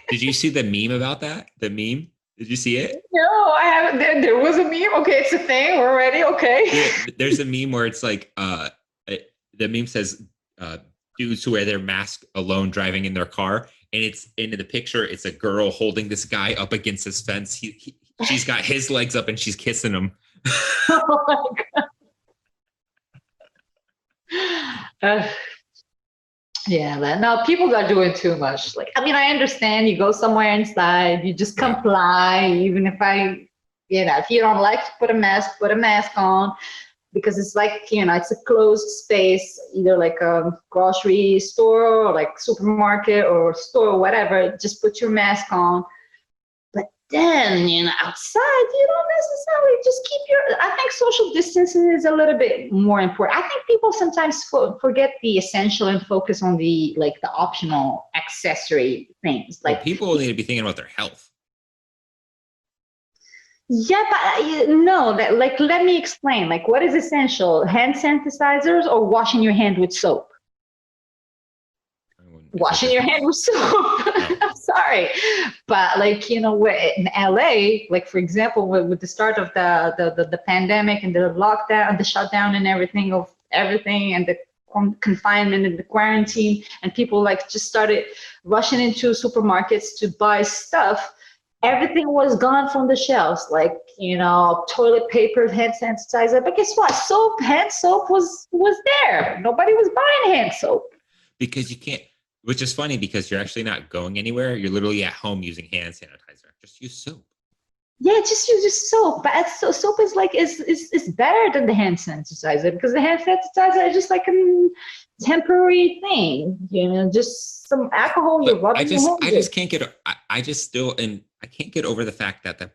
Did you see the meme about that? The meme? Did you see it? No, I haven't. There was a meme. Okay, it's a thing. We're ready. Okay. Yeah, there's a meme where it's like the meme says dudes who wear their mask alone driving in their car, and it's in the picture it's a girl holding this guy up against this fence. She's got his legs up and she's kissing him. Oh my god. Yeah, man. No, people are doing too much. Like, I mean, I understand you go somewhere inside, you just comply, even if if you don't like to put a mask on, because it's like, it's a closed space, either like a grocery store or like supermarket or store or whatever, just put your mask on. But then, outside, you don't necessarily just keep I think social distancing is a little bit more important. I think people sometimes forget the essential and focus on the optional accessory things. Like people need to be thinking about their health. yeah, but no, let me explain. Like, what is essential? Hand sanitizers or washing your hand with soap? Washing your hand with soap. I'm sorry, but in LA, like for example, with the start of the pandemic and the lockdown, the shutdown, and everything, and the confinement and the quarantine, and people just started rushing into supermarkets to buy stuff. Everything was gone from the shelves, toilet paper, hand sanitizer. But guess what? Hand soap was there. Nobody was buying hand soap. Because you can't, which is funny because you're actually not going anywhere. You're literally at home using hand sanitizer. Just use soap. Yeah, just use soap. But soap is better than the hand sanitizer, because the hand sanitizer is just like a temporary thing. Just some alcohol you rub in your hand. I just can't get. I can't get over the fact that the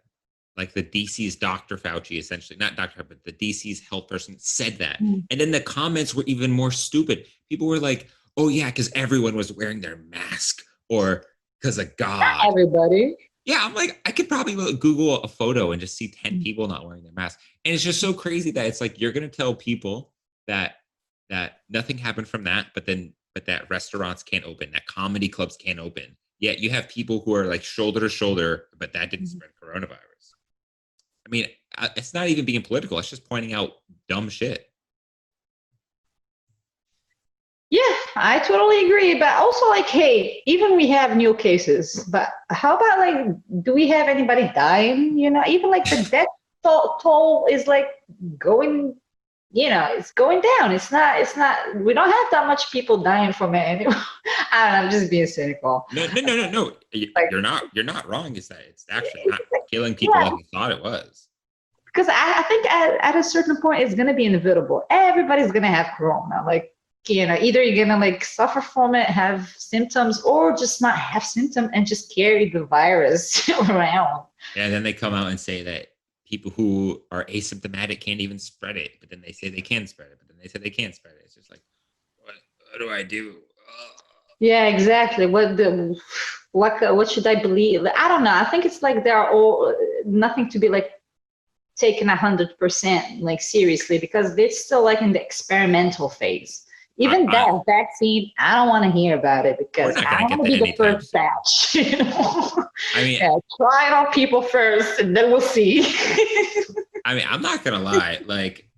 DC's Dr. Fauci, essentially not Dr. but the DC's health person said that, and then the comments were even more stupid. People were like, "Oh yeah, because everyone was wearing their mask, or because of God." Not everybody. Yeah, I'm like, I could probably Google a photo and just see 10 people not wearing their mask. And it's just so crazy that it's like, you're going to tell people that nothing happened from that, but that restaurants can't open, that comedy clubs can't open. Yet you have people who are like shoulder to shoulder, but that didn't spread coronavirus. I mean, it's not even being political. It's just pointing out dumb shit. Yeah, I totally agree. But also, hey, even we have new cases, but how about do we have anybody dying? Even the toll is like going, it's going down. It's not, we don't have that much people dying from it anymore. I don't know, I'm just being cynical. No. Like, You're not wrong. Is that it's actually not killing people like you thought it was. Because I think at a certain point, it's going to be inevitable. Everybody's going to have corona. Like, either you're going to like suffer from it, have symptoms, or just not have symptoms and just carry the virus around. Yeah, and then they come out and say that people who are asymptomatic can't even spread it, but then they say they can spread it, but then they say they can't spread it. It's just like, what do I do? Yeah, exactly. What should I believe? I don't know. I think it's like there are all nothing to be like taken 100% like seriously, because they're still like in the experimental phase. Even that vaccine, I don't want to hear about it because I want to be the first batch. I mean, try it on people first, and then we'll see. I mean, I'm not gonna lie. Like,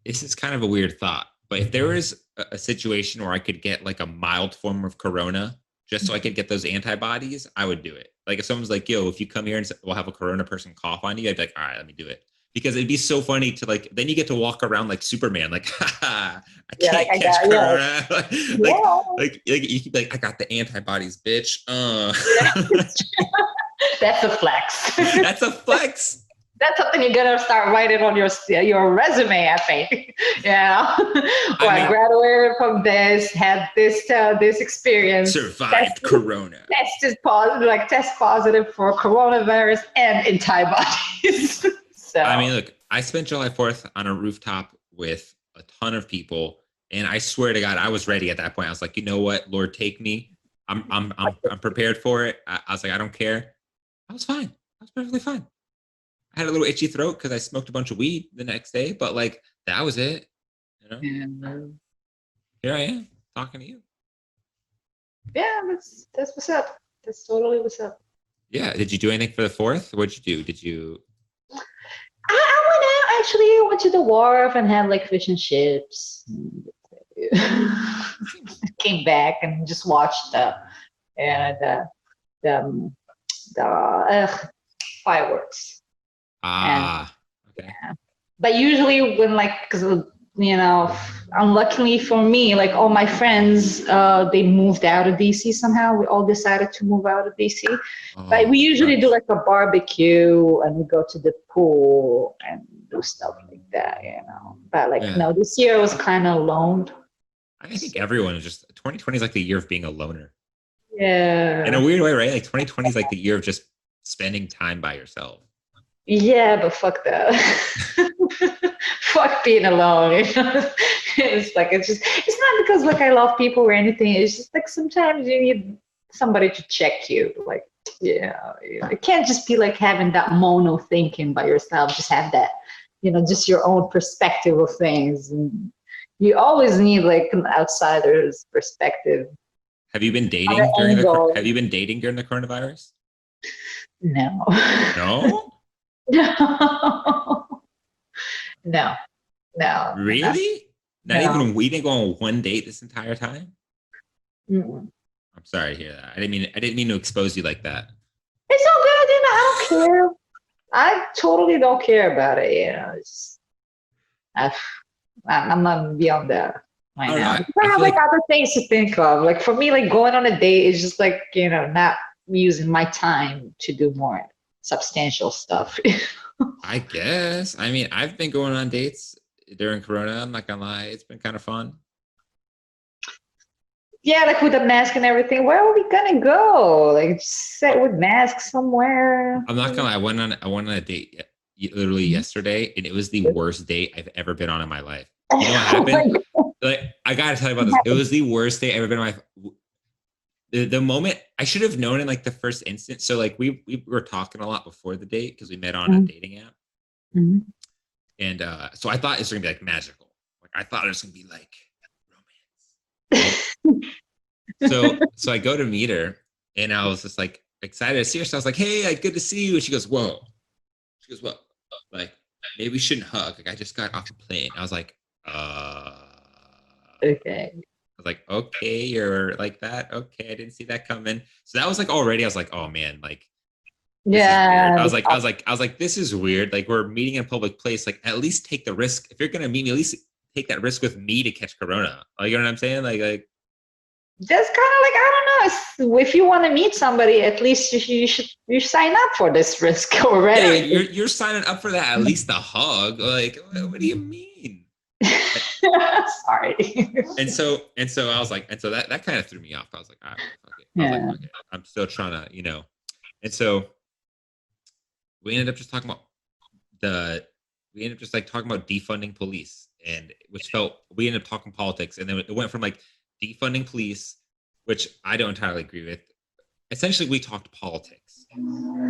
this is kind of a weird thought, but if there was a situation where I could get like a mild form of corona just so I could get those antibodies, I would do it. Like, if someone's like, yo, if you come here and we'll have a corona person cough on you, I'd be like, all right, let me do it. Because it'd be so funny to like, then you get to walk around like Superman, like, I can't catch corona. Like, you could be like, I got the antibodies, bitch. That's a flex. That's a flex. That's something you're gonna start writing on your resume, I think. I graduated from this, had this experience, survived corona, test positive for coronavirus and antibodies. So I mean, look, I spent July 4th on a rooftop with a ton of people, and I swear to God, I was ready at that point. I was like, you know what, Lord, take me. I'm prepared for it. I was like, I don't care. I was fine. I was perfectly fine. I had a little itchy throat because I smoked a bunch of weed the next day, but like that was it. Here I am talking to you. Yeah, that's what's up. That's totally what's up. Yeah. Did you do anything for the 4th? What'd you do? Did you? I went out actually. Went to the wharf and had like fish and chips. Came back and just watched the fireworks. Okay. Yeah. But usually when like, because unluckily for me, like all my friends, they moved out of DC somehow. We all decided to move out of DC. But we usually do like a barbecue and we go to the pool and do stuff like that, But like, no, this year was kind of alone. I think everyone is just 2020 is like the year of being a loner. Yeah. In a weird way, right? Like 2020 is like the year of just spending time by yourself. Yeah, but fuck that. Fuck being alone. It's like it's not because like I love people or anything. It's just like sometimes you need somebody to check you. Like, it can't just be like having that mono thinking by yourself. Just have that, just your own perspective of things. And you always need like an outsider's perspective. Have you been dating during the coronavirus? No. No? No. Really? Not even we didn't go on one date this entire time? Mm-mm. I'm sorry to hear that. I didn't mean to expose you like that. It's all good, I don't care. I totally don't care about it, I'm not beyond that right now. I have like other things to think of. Like for me, like going on a date is just like, not using my time to do more substantial stuff. I guess. I mean, I've been going on dates during Corona. I'm not gonna lie, it's been kind of fun. Yeah, like with the mask and everything. Where are we gonna go? Like just sit with masks somewhere. I'm not gonna lie. I went on a date literally yesterday, and it was the worst date I've ever been on in my life. You know what happened? Like, I gotta tell you about this. It was the worst date I've ever been on in my life. The moment I should have known in like the first instant. So like we were talking a lot before the date because we met on a dating app. Mm-hmm. And so I thought it was gonna be like magical. Like I thought it was gonna be like romance. So I go to meet her and I was just like excited to see her. So I was like, hey, like good to see you. And she goes, whoa. She goes, what? Like, maybe we shouldn't hug. Like I just got off a plane. I was like, okay. I was like, okay, you're like that. Okay, I didn't see that coming. So that was like already, I was like, oh man, like This is weird. Yeah. I was like, this is weird. Like we're meeting in a public place. Like at least take the risk. If you're gonna meet me, at least take that risk with me to catch corona. Like, you know what I'm saying? Like That's kind of like, I don't know. If you want to meet somebody, at least you sign up for this risk yeah, already. you're signing up for that. At least a hug. Like, what do you mean? Sorry. And so I was like, and so that kind of threw me off. I was like, all right, fuck it. I was like, Yeah. fuck it. I'm still trying to, And so we ended up just talking about the we ended up just like talking about defunding police, and which felt we ended up talking politics, and then it went from like defunding police, which I don't entirely agree with. Essentially, we talked politics,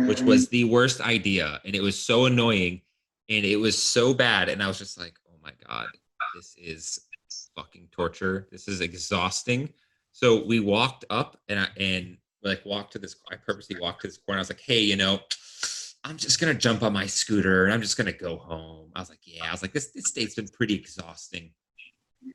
which was the worst idea, and it was so annoying, and it was so bad, and I was just like, oh my god, this is fucking torture. This is exhausting. So we walked up, and like walked to this. I purposely walked to this corner. I was like, hey, I'm just gonna jump on my scooter and I'm just gonna go home. I was like, yeah. I was like, this date's been pretty exhausting.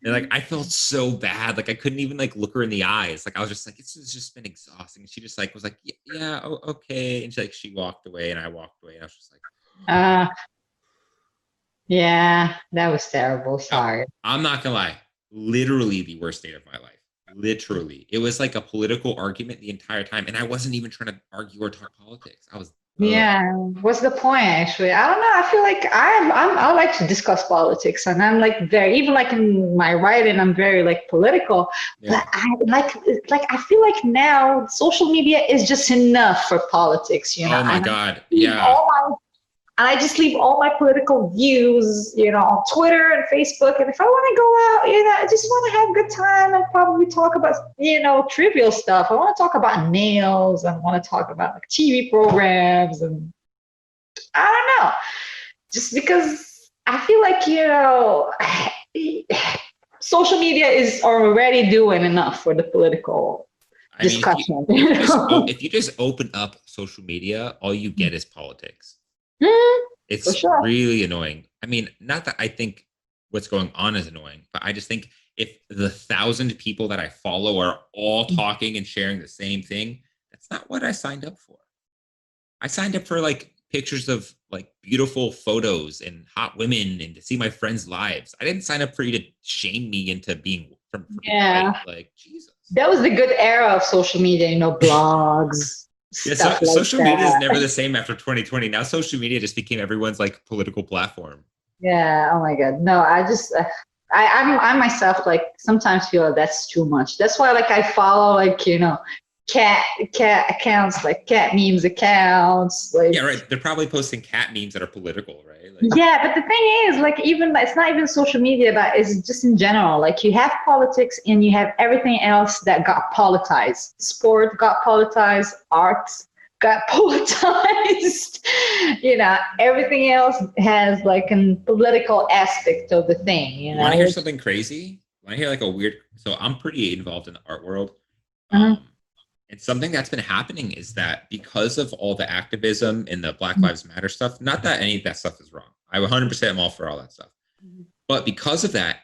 And like I felt so bad. Like I couldn't even like look her in the eyes. Like I was just like, it's just been exhausting. And she just like was like, yeah, oh, okay. And she walked away and I walked away. And I was just like, Uh, yeah, that was terrible. Sorry. I'm not gonna lie. Literally the worst date of my life. Literally. It was like a political argument the entire time. And I wasn't even trying to argue or talk politics. I was Yeah, what's the point actually? I don't know. I feel like I like to discuss politics, and I'm like very, even like in my writing, I'm very like political. Yeah. But I feel like now social media is just enough for politics, Oh my God. leave Yeah. and I just leave all my political views, on Twitter and Facebook. And if I want to go out, I just want to have a good time and probably talk about, trivial stuff. I want to talk about nails and want to talk about like TV programs. And I don't know, just because I feel like, social media is already doing enough for the political discussion. If you just open up social media, all you get is politics. It's sure. really annoying. I mean, not that I think what's going on is annoying, but I just think if the 1,000 people that I follow are all talking and sharing the same thing, that's not what I signed up for. I signed up for like pictures of like beautiful photos and hot women and to see my friends' lives. I didn't sign up for you to shame me into being from Yeah. like Jesus. That was the good era of social media, blogs. Yeah, social media is never the same after 2020. Now social media just became everyone's like political platform. Yeah. Oh my God. No, I myself like sometimes feel that's too much. That's why like I follow like, cat accounts, like cat memes accounts. Like, yeah, right. They're probably posting cat memes that are political, right? Like, yeah, but the thing is, like, even it's not even social media, but it's just in general. Like, you have politics and you have everything else that got politicized. Sport got politicized, arts got politicized. Everything else has like a political aspect of the thing. Want to hear something crazy? Want to hear like a weird? So I'm pretty involved in the art world. And something that's been happening is that because of all the activism and the Black Lives Matter stuff, not that any of that stuff is wrong. I 100% am all for all that stuff. But because of that,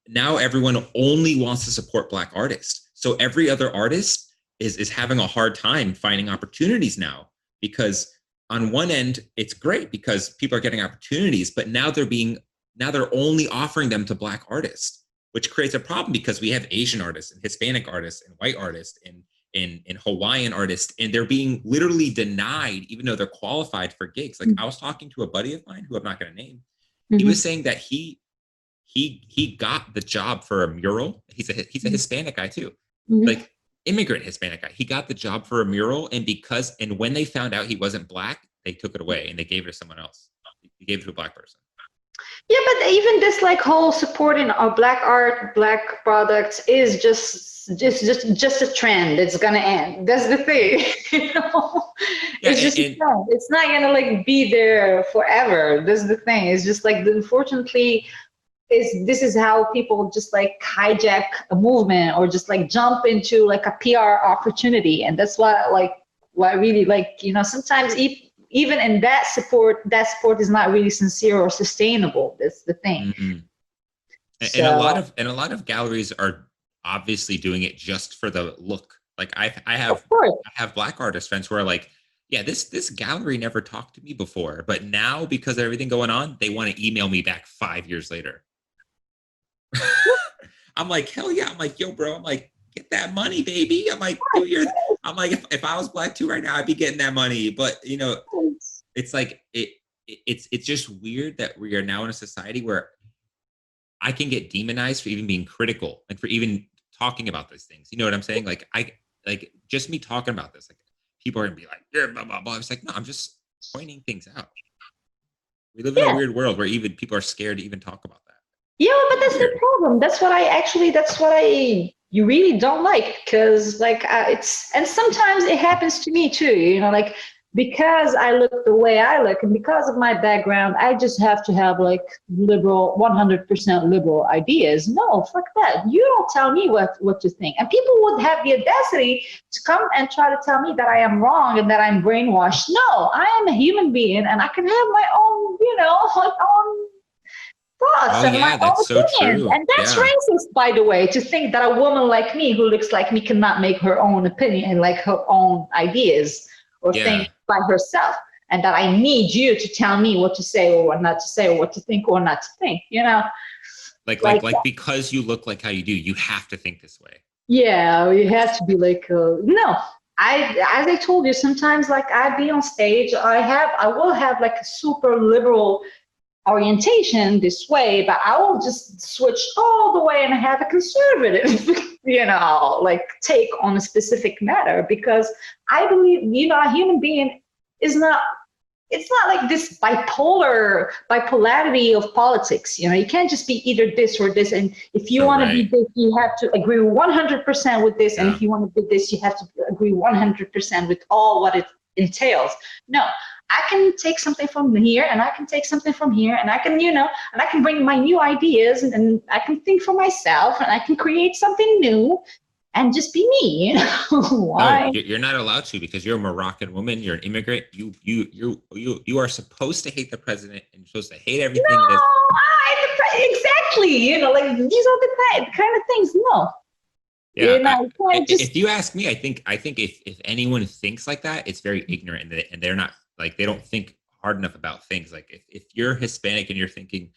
now everyone only wants to support Black artists. So every other artist is having a hard time finding opportunities now, because on one end, it's great because people are getting opportunities, but now they're only offering them to Black artists, which creates a problem because we have Asian artists and Hispanic artists and white artists and Hawaiian artists, and they're being literally denied even though they're qualified for gigs. Like I was talking to a buddy of mine who I'm not going to name. He was saying that he got the job for a mural. He's a Hispanic guy too, like immigrant Hispanic guy. He got the job for a mural, and when they found out he wasn't Black, they took it away and they gave it to someone else. He gave it to a Black person. Yeah, but even this like whole supporting of Black art, Black products is just a trend. It's gonna end. That's the thing. Yeah, it's just a trend. It's not gonna like be there forever. That's the thing. It's just like unfortunately, this is how people just like hijack a movement or just like jump into like a PR opportunity, and that's why I really like sometimes even in that support is not really sincere or sustainable. That's the thing. And a lot of galleries are obviously doing it just for the look. Like I have Black artist friends who are like, yeah, this gallery never talked to me before, but now because of everything going on, they want to email me back 5 years later. I'm like, hell yeah. I'm like, yo, bro. I'm like, get that money, baby. I'm like, do your. I'm like, if I was black too right now, I'd be getting that money. But you know, it's like it's just weird that we are now in a society where I can get demonized for even being critical and for even talking about these things. You know what I'm saying? Like I like just me talking about this. Like people are gonna be like, you're blah blah blah. It's like, no, I'm just pointing things out. We live in a Yeah. weird world where even people are scared to even talk about that. Yeah, but that's the Weird. problem. That's what I you really don't like, because like it's, and sometimes it happens to me too, like because I look the way I look and because of my background, I just have to have like liberal, 100% liberal ideas. No, fuck that. You don't tell me what to think. And people would have the audacity to come and try to tell me that I am wrong and that I'm brainwashed. No, I am a human being and I can have my own, my own thoughts Oh and my yeah, own that's so opinions. true. And that's Yeah. racist, by the way, to think that a woman like me who looks like me cannot make her own opinion and like her own ideas or think Yeah. by herself. And that I need you to tell me what to say or what not to say or what to think or not to think, Like like, because you look like how you do, you have to think this way. yeah, you have to be like, no. As I told you, sometimes like I be on stage, I will have like a super liberal orientation this way, but I will just switch all the way and have a conservative, like take on a specific matter because I believe, a human being is not, it's not like this bipolarity of politics. You can't just be either this or this. And if you So want to be right. this, you have to agree 100% with this. And Yeah. if you want to be this, you have to agree 100% with all what it entails. No, I can take something from here and I can take something from here and I can, and I can bring my new ideas and I can think for myself and I can create something new and just be me. No, Why? you're not allowed to because you're a Moroccan woman. You're an immigrant. You are supposed to hate the president and you're supposed to hate No, everything that. exactly. Like these are the kind of things. No, Yeah, you can't just. if you ask me, I think if anyone thinks like that, it's very ignorant and they're not like they don't think hard enough about things. Like if you're Hispanic and you're thinking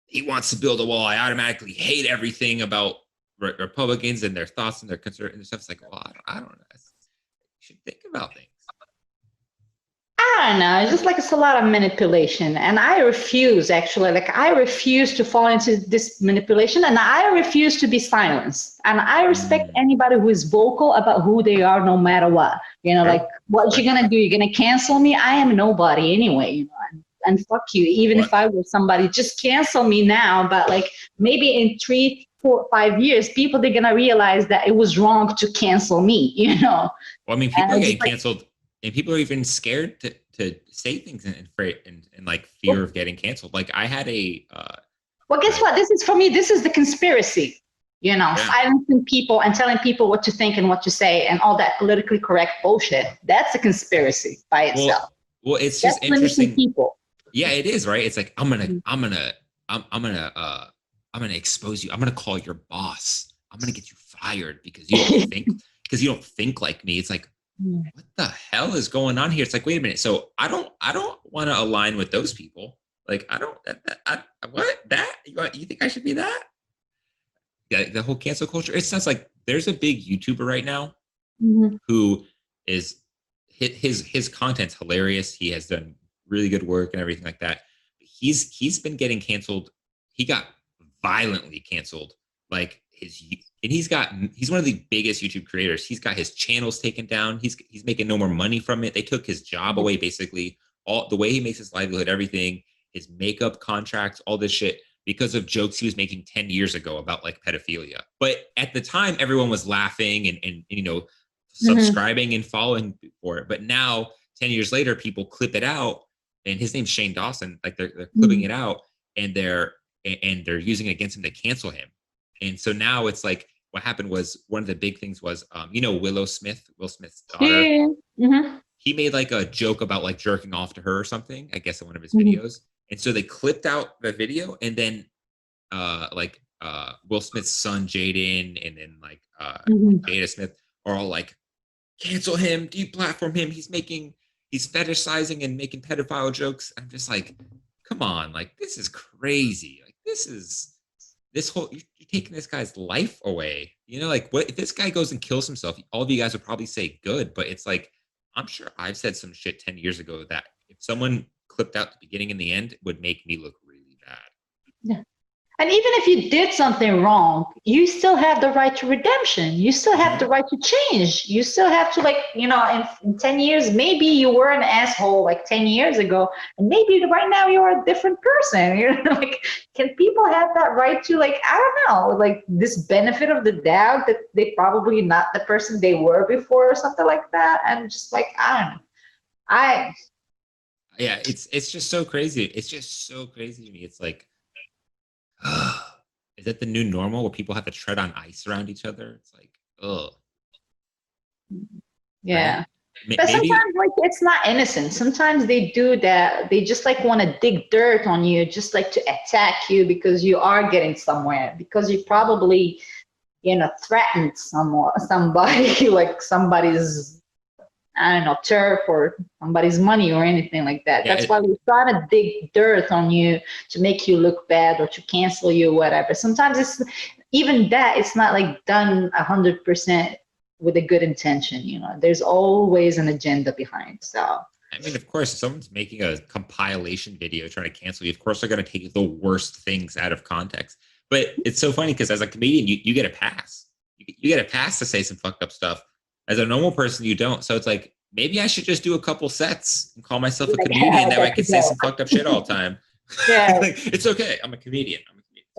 he wants to build a wall, I automatically hate everything about Republicans and their thoughts and their concern and stuff. It's like, well, I don't know. You should think about things. I don't know. It's just like it's a lot of manipulation, and I refuse. Actually, like I refuse to fall into this manipulation, and I refuse to be silenced. And I respect Mm, anybody who is vocal about who they are, no matter what. true. Like what Right. you're gonna do? You're gonna cancel me? I am nobody anyway. And fuck you. Even if What? I were somebody, just cancel me now. But like maybe in 3, 4, 5 years, people they're gonna realize that it was wrong to cancel me. Well, I mean, And people are it's just getting like, canceled, and people are even scared to say things and like well, fear of getting canceled. Like I had well, guess uh what? This is for me. This is the conspiracy. yeah. Silencing people and telling people what to think and what to say and all that politically correct bullshit. That's a conspiracy by itself. Well, it's That's just limiting interesting. people. Yeah, it is, right? It's like I'm gonna expose you. I'm gonna call your boss. I'm gonna get you fired because you don't think like me. It's like, what the hell is going on here? It's like, wait a minute. So I don't want to align with those people. Like I don't what that you think I should be that? Yeah, the whole cancel culture. It sounds like there's a big YouTuber right now Mhm. who is his content's hilarious. He has done really good work and everything like that. He's been getting canceled. He got violently canceled. Like he's one of the biggest YouTube creators. He's got his channels taken down. He's making no more money from it. They took his job away basically. All the way he makes his livelihood, everything, his makeup contracts, all this shit because of jokes he was making 10 years ago about like pedophilia. But at the time, everyone was laughing and Mhm. subscribing and following for it. But now, 10 years later, people clip it out, and his name's Shane Dawson. Like they're clipping Mhm. it out and they're using it against him to cancel him. And so now it's like what happened was one of the big things was Will Smith's daughter. Yeah. Mhm. He made like a joke about like jerking off to her or something, I guess in one of his Mhm. videos. And so they clipped out the video and then Will Smith's son Jaden and then like Mhm. Jada Smith are all like cancel him, deplatform him. He's fetishizing and making pedophile jokes. I'm just like, come on, like this is crazy. Like this whole you're taking this guy's life away. You know, like what if this guy goes and kills himself? All of you guys would probably say good, but it's like I'm sure I've said some shit 10 years ago that if someone clipped out the beginning and the end, it would make me look really bad. Yeah. And even if you did something wrong, you still have the right to redemption. You still have the right to change. You still have to, like, in 10 years, maybe you were an asshole like 10 years ago, and maybe right now you're a different person. Like, can people have that right to, like, I don't know, like this benefit of the doubt that they probably not the person they were before or something like that? And just like, I don't know. Yeah, it's just so crazy. It's just so crazy to me. It's like, is that the new normal where people have to tread on ice around each other? It's like, oh, Yeah. right? But Maybe, sometimes, like, it's not innocent. Sometimes they do that. They just like want to dig dirt on you, just like to attack you because you are getting somewhere, because you probably, threatened somebody, like somebody's, I don't know, turf or somebody's money or anything like that. yeah, That's why we try to dig dirt on you to make you look bad or to cancel you, whatever. Sometimes it's even that, it's not like done 100% with a good intention. There's always an agenda behind. So I mean, of course, if someone's making a compilation video trying to cancel you, of course they're going to take the worst things out of context. But it's so funny because as a comedian, you get a pass. You get a pass to say some fucked up stuff. As a normal person, you don't. So it's like, maybe I should just do a couple sets and call myself a comedian. That way I can say some fucked up shit all the time. yeah. Like, it's okay. I'm a comedian.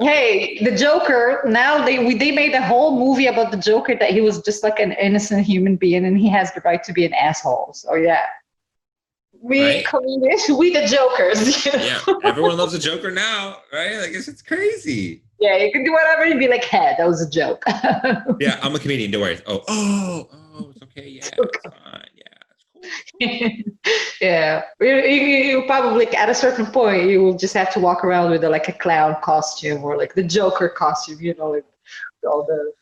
Hey, the Joker, now they made a whole movie about the Joker, that he was just like an innocent human being and he has the right to be an asshole. So yeah. We right? comedians, we the Jokers. Yeah, everyone loves a Joker now, right? Like it's crazy. Yeah, you can do whatever. You'd be like, "Hey, that was a joke." Yeah, I'm a comedian. Don't worry. Oh, it's okay. Yeah, it's fine. Yeah, it's cool. Yeah, you probably at a certain point you will just have to walk around with like a clown costume or like the Joker costume. Like all the,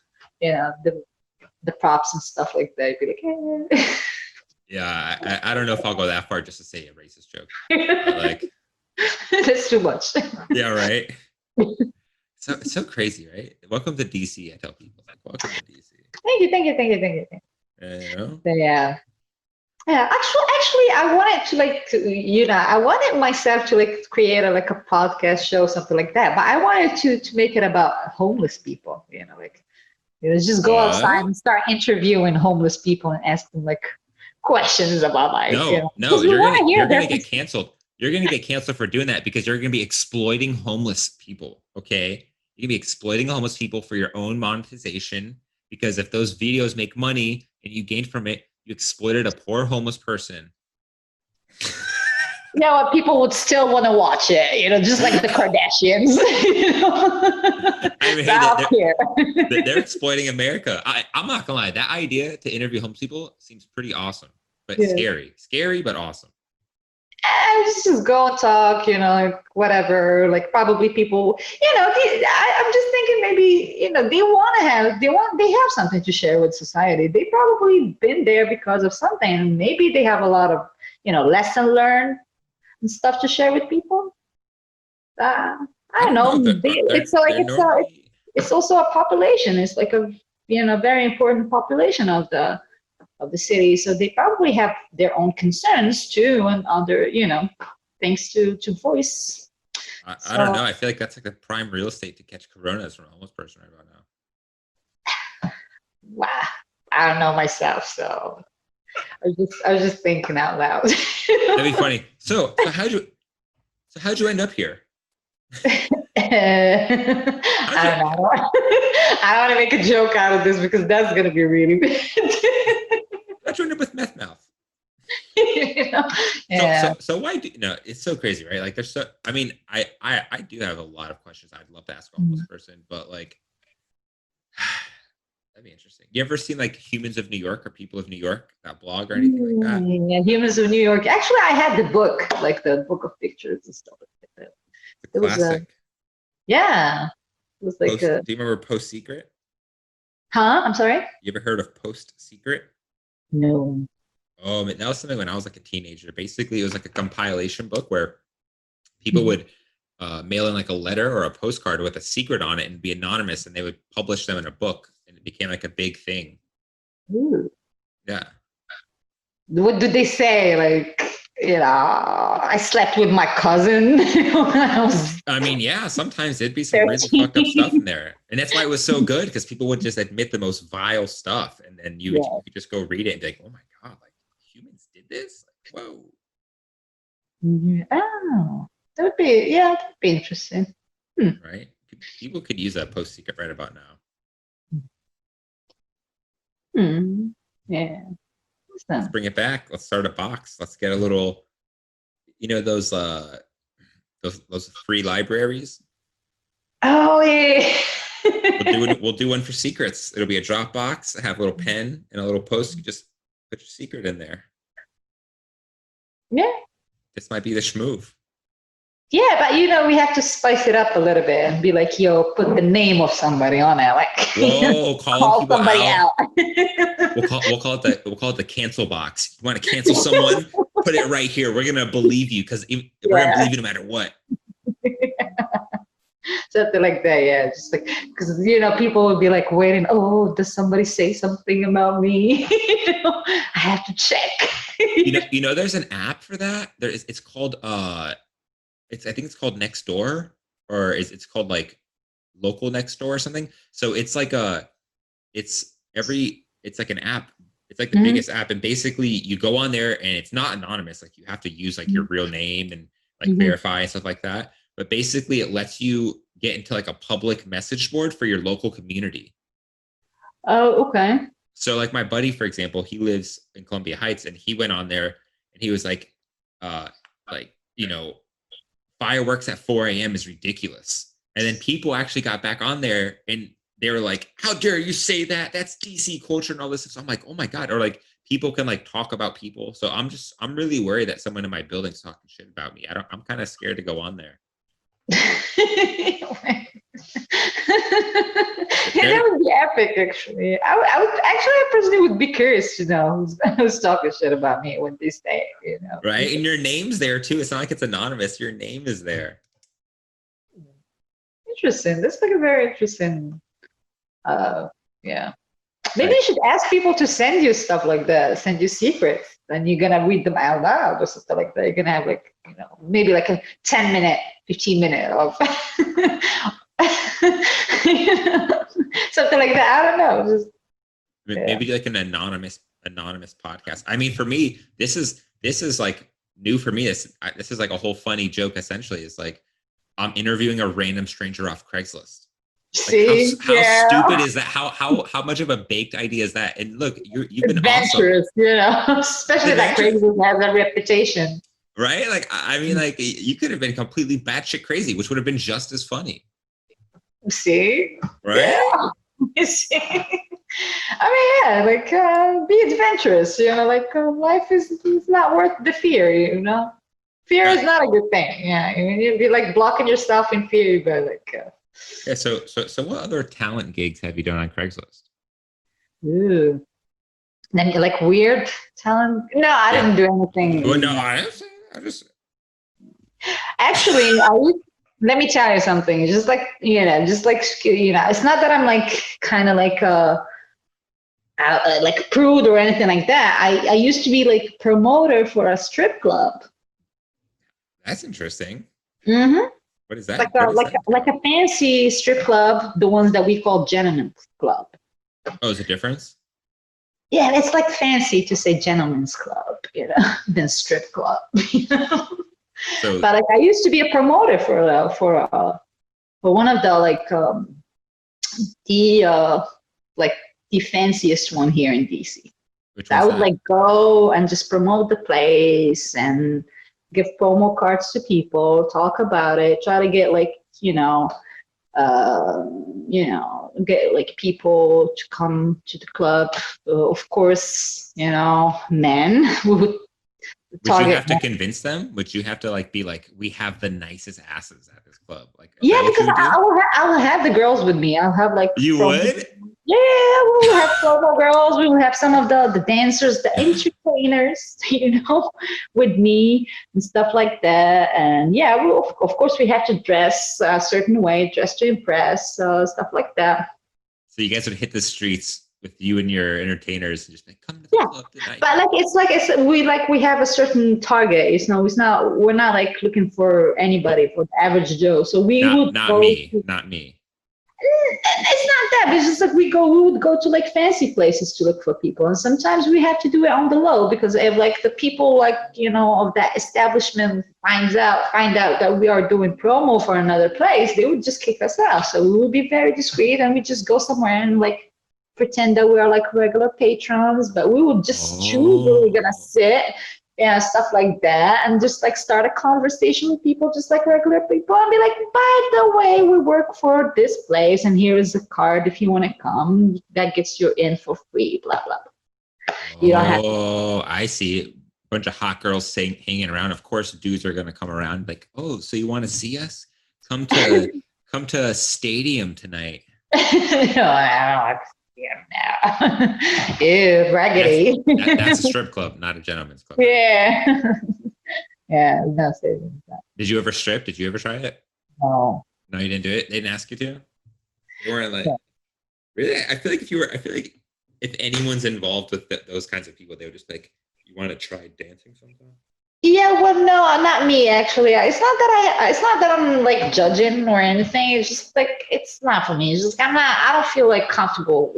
the props and stuff like that. You'd be like, hey. Yeah, I don't know if I'll go that far just to say a racist joke. Like, that's too much. Yeah, right. So it's so crazy, right? Welcome to DC. I tell people, like, welcome to DC. Thank you. Yeah. Yeah, actually, I wanted to I wanted myself to like create a podcast show, something like that. But I wanted to make it about homeless people. Just go outside and start interviewing homeless people and ask them like questions about life. No, you're gonna get canceled. You're gonna get canceled for doing that because you're gonna be exploiting homeless people. Okay, you're gonna be exploiting homeless people for your own monetization. Because if those videos make money and you gain from it, you exploited a poor homeless person. Yeah, people would still want to watch it, just like the Kardashians. I mean, they're exploiting America. I'm not gonna lie, that idea to interview homeless people seems pretty awesome, but scary, but awesome. Just go and talk, like whatever, like probably people, I'm just thinking maybe, they have something to share with society. They probably been there because of something. Maybe they have a lot of, lesson learned and stuff to share with people. I don't know. It's also a population. It's like a, very important population of the city, so they probably have their own concerns too and other things to voice. I don't know, I feel like that's like the prime real estate to catch coronas from a homeless person right about now. Wow, I don't know myself, so I was just thinking out loud. That'd be funny. So how'd you end up here? I don't know. I don't want to make a joke out of this because that's gonna be really bad. How'd you end up with meth mouth? Yeah. So why do it's so crazy, right? Like there's I mean, I do have a lot of questions I'd love to ask a homeless person, but like that'd be interesting. You ever seen like Humans of New York or People of New York, that blog or anything like that? Yeah, Humans of New York. Actually, I had the book, like the book of pictures and stuff like that. It's a classic. Yeah. It was like do you remember Post Secret? Huh? I'm sorry? You ever heard of Post Secret? No. Oh, man, that was something when I was like a teenager. Basically, it was like a compilation book where people Mhm. would mail in like a letter or a postcard with a secret on it and be anonymous, and they would publish them in a book, and it became like a big thing. Ooh. Yeah. What did they say? Like, I slept with my cousin when I was I mean, yeah, sometimes there'd be some really fucked up stuff in 13. there. And that's why it was so good because people would just admit the most vile stuff. And then you Yeah. could just go read it and be like, oh my God, like humans did this? Like, whoa. Mhm. Oh, that'd be interesting. Hmm. Right? People could use a post secret right about now. Hmm. Yeah. Let's Awesome. bring it back. Let's start a box. Let's get a little, those free libraries. Oh yeah. We'll do one for secrets. It'll be a Dropbox, have a little pen and a little post. You just put your secret in there. Yeah. This might be the schmove. Yeah, but we have to spice it up a little bit and be like, yo, put the name of somebody on it, like Whoa, calling call people somebody out. out. We'll call it the cancel box. You want to cancel someone? Put it right here. We're gonna believe you because we're gonna Yeah, believe you no matter what. something like that. Yeah, just like because people would be like waiting. Oh, does somebody say something about me? I have to check. There's an app for that. It's called I think it's called Nextdoor, or it's called like Local Nextdoor or something. So it's like an app. It's like the Mhm. biggest app, and basically you go on there and it's not anonymous. Like you have to use like your real name and like Mhm. verify and stuff like that. But basically it lets you get into like a public message board for your local community. Oh, okay. So like my buddy, for example, he lives in Columbia Heights, and he went on there and he was uh, like, fireworks at 4 a.m. is ridiculous. And then people actually got back on there and they were like, how dare you say that? That's DC culture and all this. So I'm like, oh my God. Or like people can like talk about people. So I'm really worried that someone in my building's talking shit about me. I'm kind of scared to go on there. Yeah, that They're, would be epic, actually. I would actually, I personally would be curious to know who's talking shit about me when they say. right. And your name's there too. It's not like it's anonymous. Your name is there. Interesting. That's like a very interesting. Yeah. Maybe Right. you should ask people to send you stuff like that, send you secrets. Then you're gonna read them out loud or something like that. You're gonna have like, maybe like a 10-minute, 15-minute of something like that. I don't know. Yeah. Maybe like an anonymous podcast. I mean, for me, this is like new for me. This is like a whole funny joke. Essentially, it's like I'm interviewing a random stranger off Craigslist. Like See, how stupid yeah, is that? How much of a baked idea is that? And look, you've been awesome, adventurous, especially that adventure, Craigslist has a reputation. right? Like I mean, like you could have been completely batshit crazy, which would have been just as funny, See, right? yeah, you see. I mean, yeah, like be adventurous. Like life is not worth the fear. Fear is Right. not a good thing. Yeah, you'd be like blocking yourself in fear, but like. Yeah. So what other talent gigs have you done on Craigslist? Ooh. Then like weird talent. No, I Yeah. didn't do Well, no, anything. I just Actually, let me tell you something. Just like it's not that I'm like kind of like a prude or anything like that. I used to be like promoter for a strip club. that's interesting. Mm-hmm. What is Like that? a What does like that like entail? a fancy strip club, the ones that we call gentlemen's club. Oh, is it difference? Yeah, it's like fancy to say gentlemen's club, than strip club. So But like I used to be a promoter for one of the the like the fanciest one here in DC. which I one's would that? like go and just promote the place and give promo cards to people, talk about it, try to get uh, get like people to come to the club. Of course, men. We would Would you target have to convince them? Would you have to like be like, we have the nicest asses at this club? Like, is Yeah, that what you because would do? I will have the girls with me. I'll have like You from would? Yeah, we will have promo girls. We will have some of the dancers, the entertainers, with me and stuff like that. And yeah, we, of course, we have to dress a certain way, dress to impress, stuff like that. So you guys would hit the streets with you and your entertainers and just like, come to the Yeah, club tonight. but we have a certain target. We're not like looking for anybody, for the average Joe. So we would Not go. me. Not me. It's not that. It's just like we would go to like fancy places to look for people, and sometimes we have to do it on the low because if like the people like of that establishment find out that we are doing promo for another place, they would just kick us out. So we would be very discreet and we just go somewhere and like pretend that we are like regular patrons, but we would just choose where we're gonna sit. Yeah, stuff like that, and just like start a conversation with people, just like regular people, and be like, by the way, we work for this place, and here is a card if you want to come. That gets you in for free. Blah blah. You don't have. I see. A bunch of hot girls hanging around. Of course, dudes are gonna come around. Like, oh, so you want to see us? Come to a stadium tonight. No, I don't. Yeah, no. Ew, raggedy. That's a strip club, not a gentleman's club. Yeah. Yeah, no savings. Did you ever strip? Did you ever try it? No. No, you didn't do it. They didn't ask you to. You weren't like really. I feel like if anyone's involved with those kinds of people, they would just be like, you want to try dancing sometime? Yeah, well, no, not me actually. It's not that I'm like judging or anything. It's just like it's not for me. It's just I don't feel like comfortable.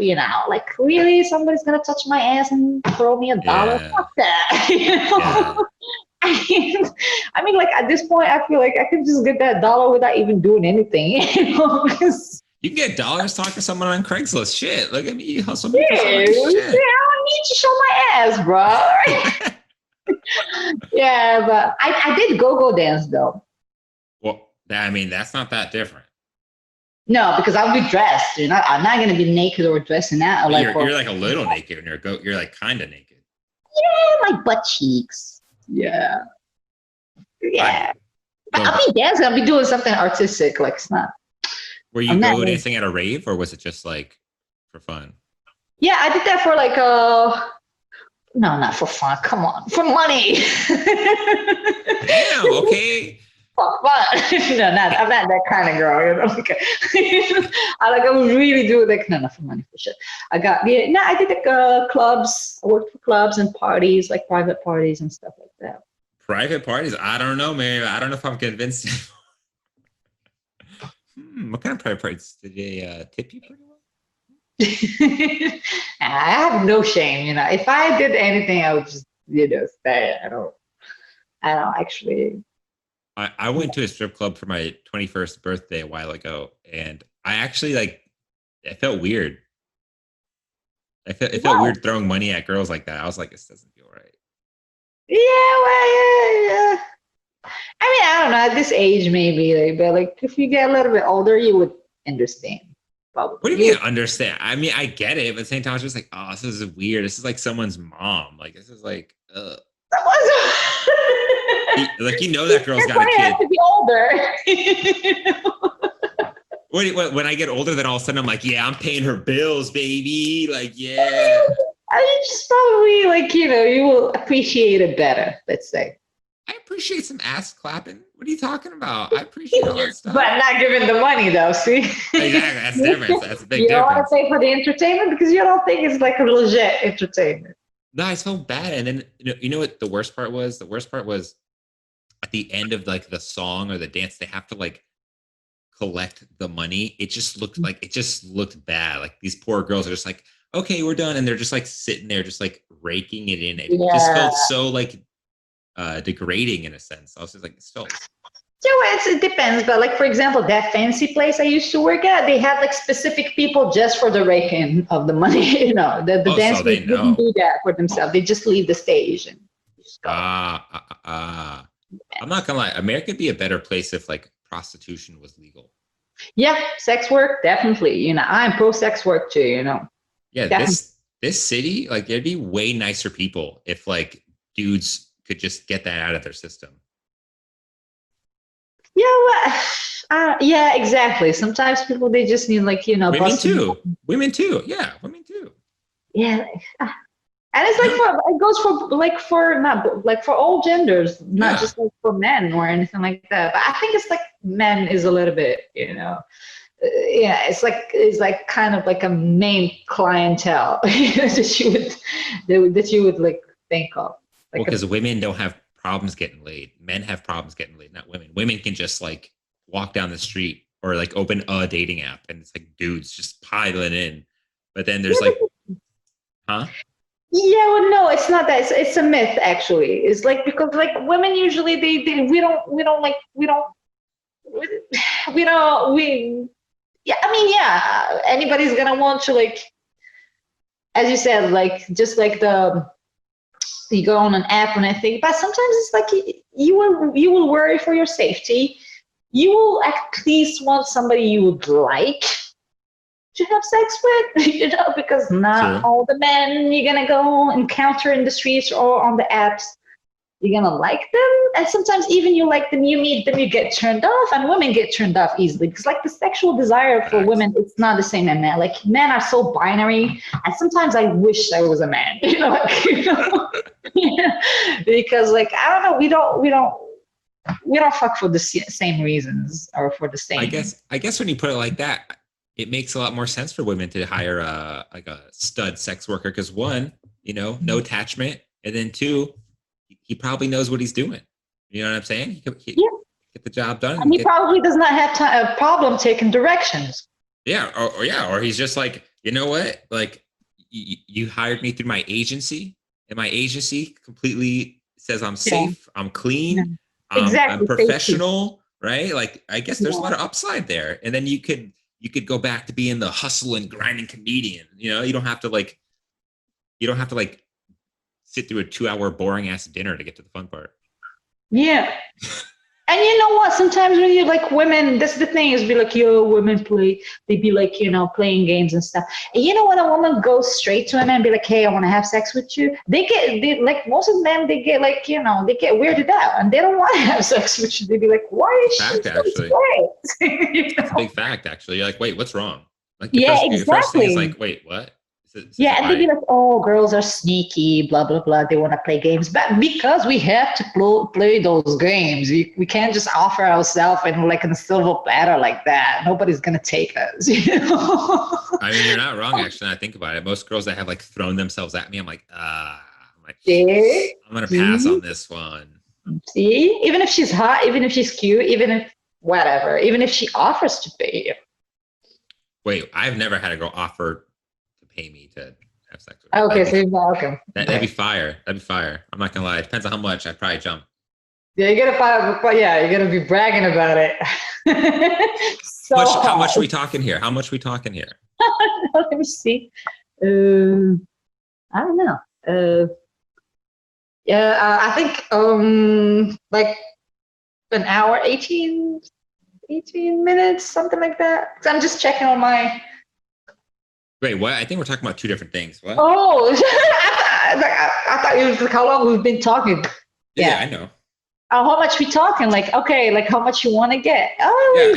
Like really, somebody's gonna touch my ass and throw me $1. Yeah. Fuck that. Yeah. I mean, like at this point, I feel like I can just get that $1 without even doing anything. Because You can get dollars talking to someone on Craigslist. Shit, look at me, you hustle. yeah, I don't need to show my ass, bro. Yeah, but I did go-go dance though. Well, I mean, that's not that different. No, because I'll be dressed. I'm not gonna be naked or dressing out. You're like a little naked when you're like kind of naked. Yeah, my butt cheeks. Yeah. Yeah. I'll be dancing. I'll be doing something artistic. Like it's not. Were you go dancing at a rave or was it just like for fun? Yeah, I did that for like no, not for fun. Come on, for money. Damn. Okay. For fun. No, I'm not that kind of girl. I was really doing that. No, not for money for sure. I did the clubs. I worked for clubs and parties, like private parties and stuff like that. Private parties? I don't know, man. I don't know if I'm convinced. What kind of private parties? Did they tip you pretty well? I have no shame. If I did anything, I would just, stay. I don't actually. I went to a strip club for my 21st birthday a while ago, and I actually I felt weird. It felt weird throwing money at girls like that. I was like, this doesn't feel right. Yeah, well, yeah. I mean, I don't know. At this age, maybe, but like if you get a little bit older, you would understand. Probably. What do you mean understand? I mean, I get it, but at the same time, I was just like, oh, this is weird. This is like someone's mom. Like, this is like, ugh. Like, that girl's got a kid. Have to be older. When I get older, then all of a sudden I'm like, yeah, I'm paying her bills, baby. Like, yeah. I just probably you will appreciate it better. Let's say. I appreciate some ass clapping. What are you talking about? I appreciate all that stuff. But not giving the money, though. See? Exactly. That's the difference. That's a big difference. You don't want to pay for the entertainment because you don't think it's like a legit entertainment. No, I felt bad. And then, you know what the worst part was? The worst part was at the end of like the song or the dance, they have to like collect the money. It just looked bad. Like these poor girls are just like, okay, we're done. And they're just like sitting there, just like raking it in. It just felt so like degrading in a sense. I was just like, it's still. It depends, but like for example, that fancy place I used to work at, they had like specific people just for the raking of the money. The dancers didn't do that for themselves. They just leave the stage and just go. I'm not gonna lie, America would be a better place if like prostitution was legal. Yeah, sex work definitely. I'm pro sex work too. Yeah, definitely. This city, like there'd be way nicer people if like dudes could just get that out of their system. Yeah, well, Yeah, exactly. Sometimes people, they just need like, Women busting. too. Women too. Yeah, women too. Yeah. And it's like it goes for not like for all genders, not Yeah. just like for men or anything like that. But I think it's like men is a little bit, yeah, it's like kind of like a main clientele that you would like think of. Well, Like because women don't have problems getting laid. Men have problems getting laid, not women. Women can just like walk down the street or like open a dating app and it's like dudes just piling in. But then there's like, huh? yeah, well, no, it's not that. It's a myth actually. It's like because like women usually they we yeah, I mean, yeah, anybody's gonna want to like, as you said, like just like you go on an app and I think, but sometimes it's like you will worry for your safety. You will at least want somebody you would like to have sex with, because not True. all the men you're gonna go encounter in the streets or on the apps, you're gonna like them. And sometimes even you like them, you meet them, you get turned off, and women get turned off easily because like the sexual desire for Facts. women, it's not the same as men. Like men are so binary, and sometimes I wish I was a man, yeah. Because like I don't know, we don't fuck for the same reasons or for the same. I guess when you put it like that, it makes a lot more sense for women to hire a stud sex worker because one, no attachment, and then two, he probably knows what he's doing. You know what I'm saying? He Yeah. get the job done. And he probably does not have a problem taking directions. Yeah, or he's just like, you know what? Like, you hired me through my agency, and my agency completely says I'm safe, I'm clean, Exactly. I'm professional, right? Like, I guess there's a lot of upside there, and then you could go back to being the hustle and grinding comedian. You don't have to like sit through a 2-hour boring ass dinner to get to the fun part. Yeah. And you know what? Sometimes when you like women, that's the thing is be like, yo, women they be like, playing games and stuff. And you know what? A woman goes straight to a man and be like, hey, I want to have sex with you. They like most of them, they get like, they get weirded out and they don't want to have sex with you. They be like, why is she so Actually. It's a big fact, actually. You're like, wait, what's wrong? Like, exactly. the first thing is like, wait, what? Yeah, and they'd be like, oh, girls are sneaky, blah, blah, blah. They want to play games. But because we have to play those games, we can't just offer ourselves in like in a silver platter like that. Nobody's going to take us. I mean, you're not wrong, actually. I think about it. Most girls that have like thrown themselves at me, I'm like, I'm going to pass on this one. See, even if she's hot, even if she's cute, even if whatever, even if she offers to pay you. Wait, I've never had a girl offer pay me to have sex with. Okay, okay. That'd be fire. That'd be fire. I'm not gonna lie. It depends on how much. I'd probably jump. Yeah, you gotta be bragging about it. How much are we talking here? Let me see. I don't know. Yeah, I think like an hour, 18 minutes, something like that. So I'm just checking on my. Wait, what? I think we're talking about two different things. What? Oh, I thought it was like how long we've been talking. Yeah, I know. Oh, how much we talking? Like, okay, like how much you want to get? Oh,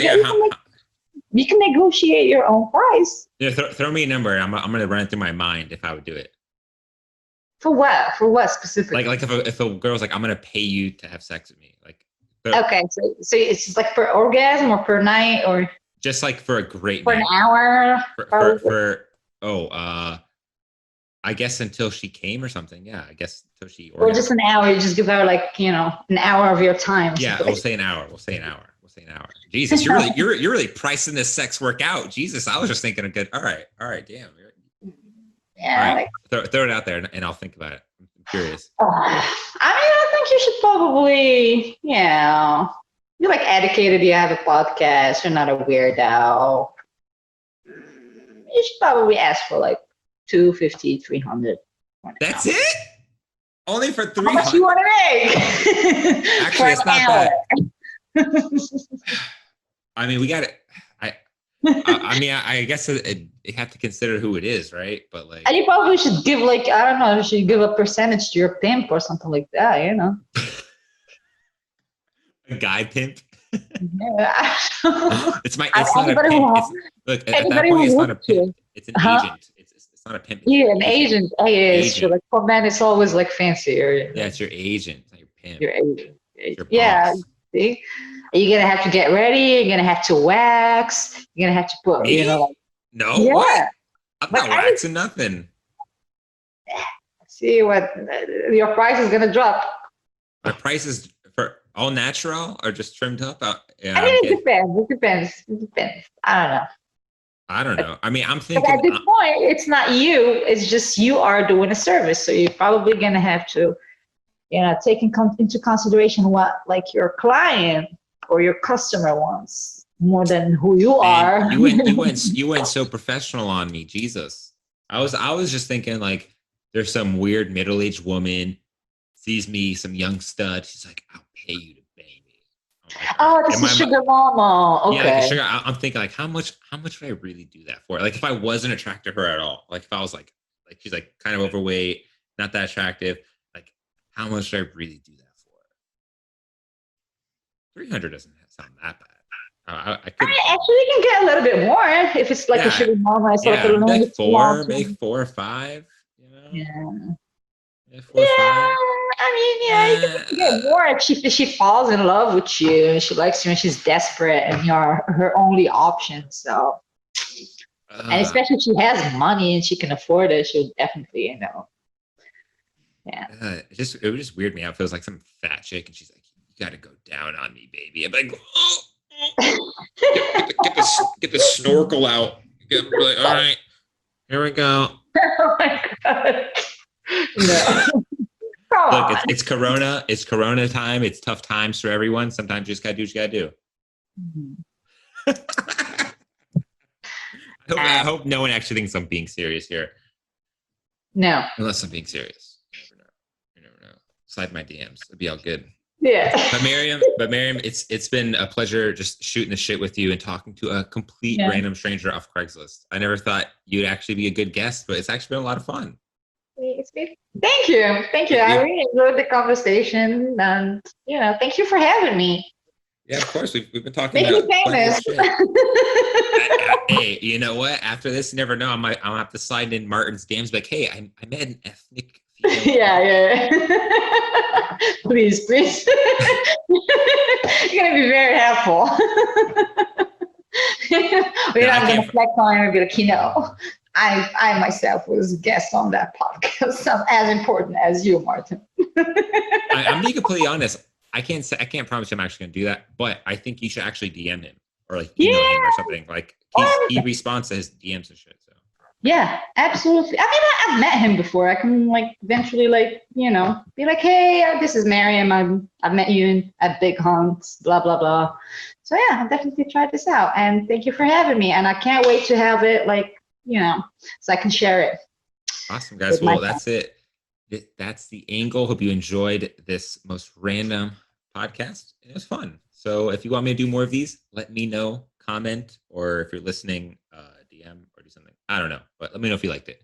you can negotiate your own price. Yeah, throw me a number. I'm gonna run it through my mind if I would do it. For what? For what specifically? Like if a girl's like, I'm gonna pay you to have sex with me, like. Okay, so it's just like per orgasm or per night or. Just like for a great for night. An hour. I guess until she came or something. Yeah, I guess until she. Or just an hour. You just give her like an hour of your time. Yeah, we'll say an hour. Jesus, you're really pricing this sex work out. Jesus, I was just thinking a good. All right, damn. Yeah. All right, throw it out there and I'll think about it. I'm curious. I think you should probably, you're like educated. You have a podcast. You're not a weirdo. You should probably ask for like 250, 300. That's it? Only for 300? How much you want to make? Actually, it's not that. I mean, we got it. I guess you have to consider who it is, right? But like, and you probably should give like, I don't know, you should give a percentage to your pimp or something like that, A guy pimp? Yeah. It's my. It's not a Anybody pimp. who, It's look at that anybody point. who It's not a wants pimp. to. It's an Huh? agent. It's not a pimp. It's your Yeah, an agent. agent. Yes, Agent. like for men, it's always like fancier. Yeah, it's your agent. It's not your pimp. Your agent. It's your Yeah. boss. See, you're gonna have to get ready. You're gonna have to wax. You're gonna have to put, Me? like, No. What? yeah. I'm Like not I waxing nothing. see what your price is gonna drop. My prices for all natural or just trimmed up. I Yeah, I'm mean, it getting. depends. It depends. It depends. I don't know. I don't know. I mean, I'm But at thinking. this point, it's not you. It's just you are doing a service. So you're probably gonna have to, take into consideration what like your client or your customer wants more than who you Man, are. you went so professional on me, Jesus. I was just thinking like there's some weird middle-aged woman sees me, some young stud. She's like, "I'll pay you to bang me." I'm like, all right. Oh, that's And a sugar mama. yeah, like a Okay. sugar. I'm thinking like, how much would I really do that for? Like if I wasn't attracted to her at all, like if I was like she's like kind of overweight, not that attractive, like how much would I really do that for? 300 doesn't sound that bad. I I could. mean, actually, you can get a little bit more if it's like a Yeah, sugar mama. It's like a yeah, long, long make term. 4 or 5. Yeah. Yeah, 4 or 5. Yeah, I mean, yeah, you Uh, can get more if she falls in love with you and she likes you and she's desperate and you're her only option. So, and uh, especially if she has money and she can afford it, she'll definitely, yeah. it would just weird me out. If it was like some fat chick and she's like, "You got to go down on me, baby." I'm like, oh, get the snorkel out. Get like, all right, here we go. Oh my god, no, come Look, on. it's Corona. It's Corona time. It's tough times for everyone. Sometimes you just gotta do what you gotta do. Mhm. I hope no one actually thinks I'm being serious here. No, Unless I'm being serious. You never know. You never know. Slide my DMs. It'll be all good. yeah. But Mariam, it's been a pleasure just shooting the shit with you and talking to a complete Yeah. random stranger off Craigslist. I never thought you'd actually be a good guest, but it's actually been a lot of fun. Thank you. Thank you. I We- really enjoyed the conversation and, thank you for having me. yeah, of course. We've been talking Make me about plenty of famous. shit. Hey, you know what? After this, you never know. I'll have to slide in Martin's DMs like, hey, I met an ethnic female. Yeah. Please. You're gonna be very helpful. I'm gonna flex on him and be like, I myself was a guest on that podcast. So I'm as important as you, Martin. I'm being completely honest. I can't promise you I'm actually gonna do that, but I think you should actually DM him or like email him or something. Like he responds to his DMs and shit. So yeah, absolutely. I mean, I've met him before. I can like eventually be like, hey, this is Mariam. I've met you at Big Hunt, blah blah blah. So yeah, I'll definitely try this out. And thank you for having me. And I can't wait to have it so I can share it. awesome, guys. Well, that's it. That's the angle. Hope you enjoyed this most random podcast. It was fun. So if you want me to do more of these, let me know, comment, or if you're listening, DM or do something. I don't know, but let me know if you liked it.